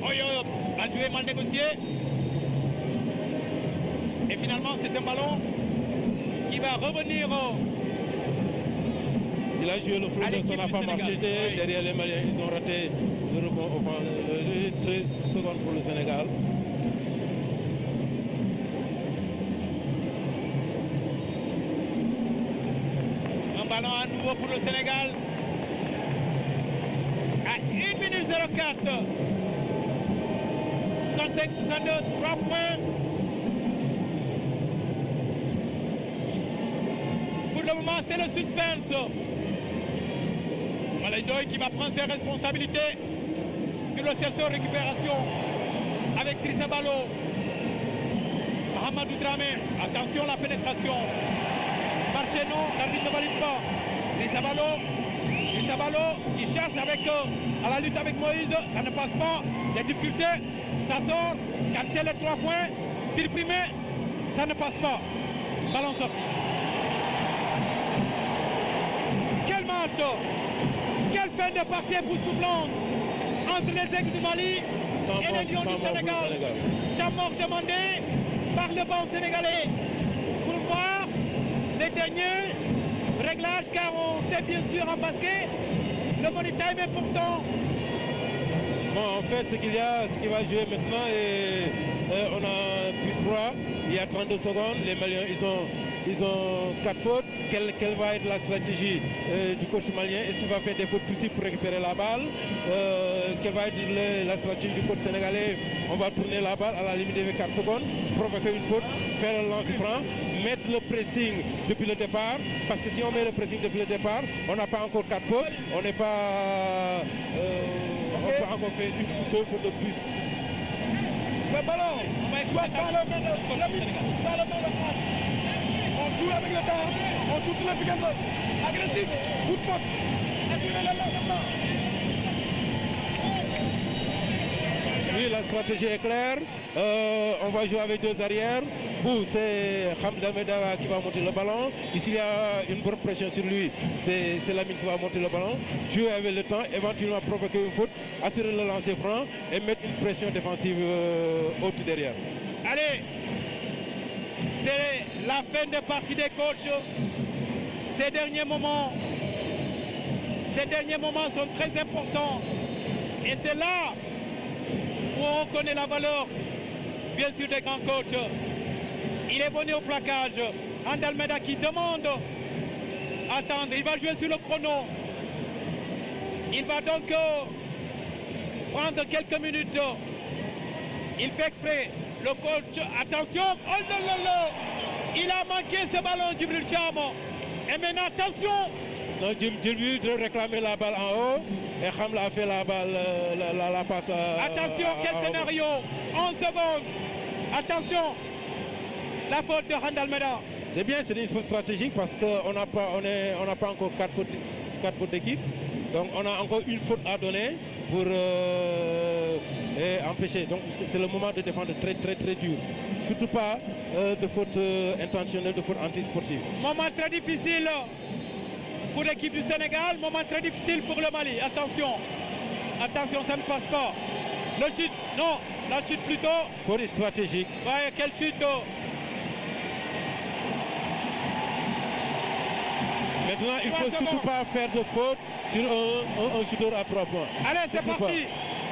Oh, mal joué, mal négocié. Et finalement, c'est un ballon qui va revenir. Il a joué le foot, ça n'a pas marché. Oui. Derrière les Maliens, ils ont raté le rebond offensif. 13 secondes pour le Sénégal. Ballon à nouveau pour le Sénégal. À 1 minute 04. 65-62, 3 points. Pour le moment, c'est le suspense. Malaydoy qui va prendre ses responsabilités sur le Celso récupération avec Drissa Balo. Mahamadou Dramé, attention la pénétration. Marché non, l'arbitre ne valide pas. Drissa Sabalo qui cherche à la lutte avec Moïse, ça ne passe pas. Les difficultés, ça sort. Capter les 3 points, tir primé, ça ne passe pas. Ballon sorti. Quel match! Quelle fin de partie époustouflante entre les Aigles du Mali et les Lions du Sénégal. Temps mort demandé par le banc sénégalais pour voir les derniers réglages, car on sait bien sûr en basket, le money time est important. Bon, en fait, ce qu'il va jouer maintenant, et on a plus 3, il y a 32 secondes, les Maliens, ils ont 4 fautes. Quelle va être la stratégie du coach malien? Est-ce qu'il va faire des fautes possibles pour récupérer la balle? Quelle va être la stratégie du coach sénégalais? On va tourner la balle à la limite des 4 secondes, provoquer une faute, faire un lancer franc, mettre le pressing depuis le départ, parce que si on met le pressing depuis le départ, on n'a pas encore 4 fautes, on n'est pas... on peut encore faire une ou 2 fautes de plus. Le ballon, on joue avec le temps, on joue sur le pick and roll, agressif, coup de faute, assurer le lancement. Oui, la stratégie est claire. On va jouer avec 2 arrières. C'est Hamid Medara qui va monter le ballon. Ici, il y a une bonne pression sur lui. C'est Lamine qui va monter le ballon. Jouer avec le temps, éventuellement provoquer une faute, assurer le lancer franc et mettre une pression défensive haute derrière. Allez, c'est la fin de partie des coachs. Ces derniers moments sont très importants. Et c'est là où on connaît la valeur, bien sûr, des grands coachs. Il est venu au plaquage. Andalmeda qui demande à attendre. Il va jouer sur le chrono. Il va donc prendre quelques minutes. Il fait exprès. Le coach, attention. Oh là là là. Il a manqué ce ballon, Djibril Cham. Et maintenant, attention. Non, Djibril doit réclamer la balle en haut. Et Khamla a fait la balle, la passe. Attention, quel scénario. 11 secondes. Attention. La faute de Randal Meda. C'est bien, c'est une faute stratégique parce qu'on n'a pas encore 4 fautes d'équipe. Donc on a encore une faute à donner pour empêcher. Donc c'est le moment de défendre très dur. Surtout pas de faute intentionnelle, de faute antisportive. Moment très difficile pour l'équipe du Sénégal, moment très difficile pour le Mali. Attention, attention, ça ne passe pas. Le chute, non, la chute plutôt. Faute stratégique. Ouais, quelle chute. Maintenant, il ne faut surtout pas faire de faute sur un shooter à 3 points. Allez, c'est parti.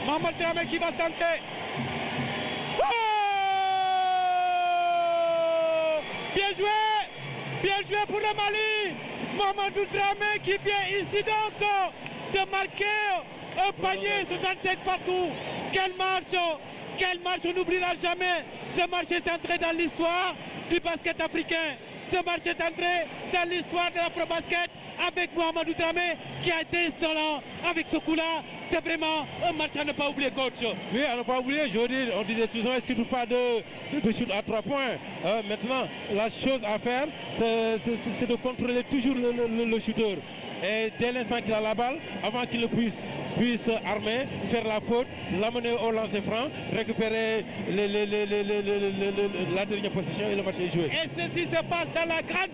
Mohamed Dramé qui va tenter. Oh, bien joué pour le Mali. Mamadou Dramé qui vient ici donc de marquer un panier 65 partout. Quel match, on n'oubliera jamais. Ce match est entré dans l'histoire du basket africain. Ce match est entré dans l'histoire de l'Afro-Basket avec Mohamedou Dramé qui a été excellent avec ce coup-là. C'est vraiment un match à ne pas oublier, coach. Oui, à ne pas oublier, je veux dire, on disait toujours surtout pas de shoot à 3 points. Maintenant, la chose à faire, c'est de contrôler toujours le shooter. Et dès l'instant qu'il a la balle, avant qu'il ne puisse armer, faire la faute, l'amener au lancer franc, récupérer la dernière position et le match est joué. Et ceci se passe dans la grande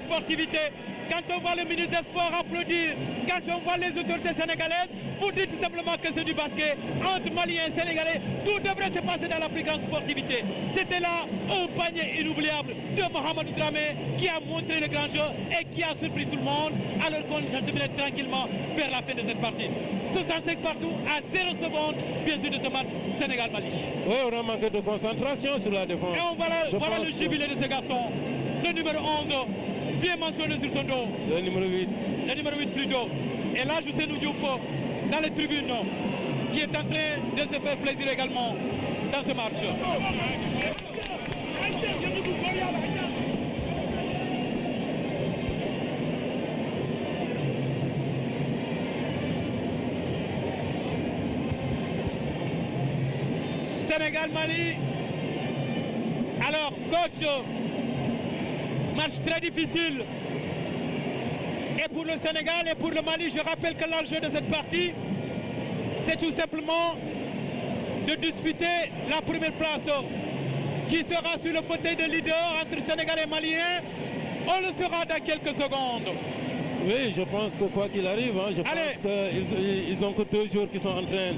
sportivité. Quand on voit le ministre des Sports applaudir, quand on voit les autorités sénégalaises, vous dites tout simplement que c'est du basket entre Maliens et Sénégalais. Tout devrait se passer dans la plus grande sportivité. C'était là un panier inoubliable de Mohamedou Dramé qui a montré le grand jeu et qui a surpris tout le monde alors qu'on s'achemine tranquillement vers la fin de cette partie. 65 partout à 0 secondes, bien sûr, de ce match Sénégal-Mali. Oui, on a manqué de concentration sur la défense. Et on voilà le jubilé de ce garçon, le numéro 11. Bien mentionné sur son dos. C'est le numéro 8. Le numéro 8 plutôt. Et là, Youssounou Diouf dans les tribunes qui est en train de se faire plaisir également dans ce match. Sénégal-Mali. Alors, coach, match très difficile. Et pour le Sénégal et pour le Mali, je rappelle que l'enjeu de cette partie, c'est tout simplement de disputer la première place qui sera sur le fauteuil de leader entre Sénégal et Malien. On le saura dans quelques secondes. Oui, je pense que quoi qu'il arrive, je pense qu'ils ont que 2 jours qui sont en train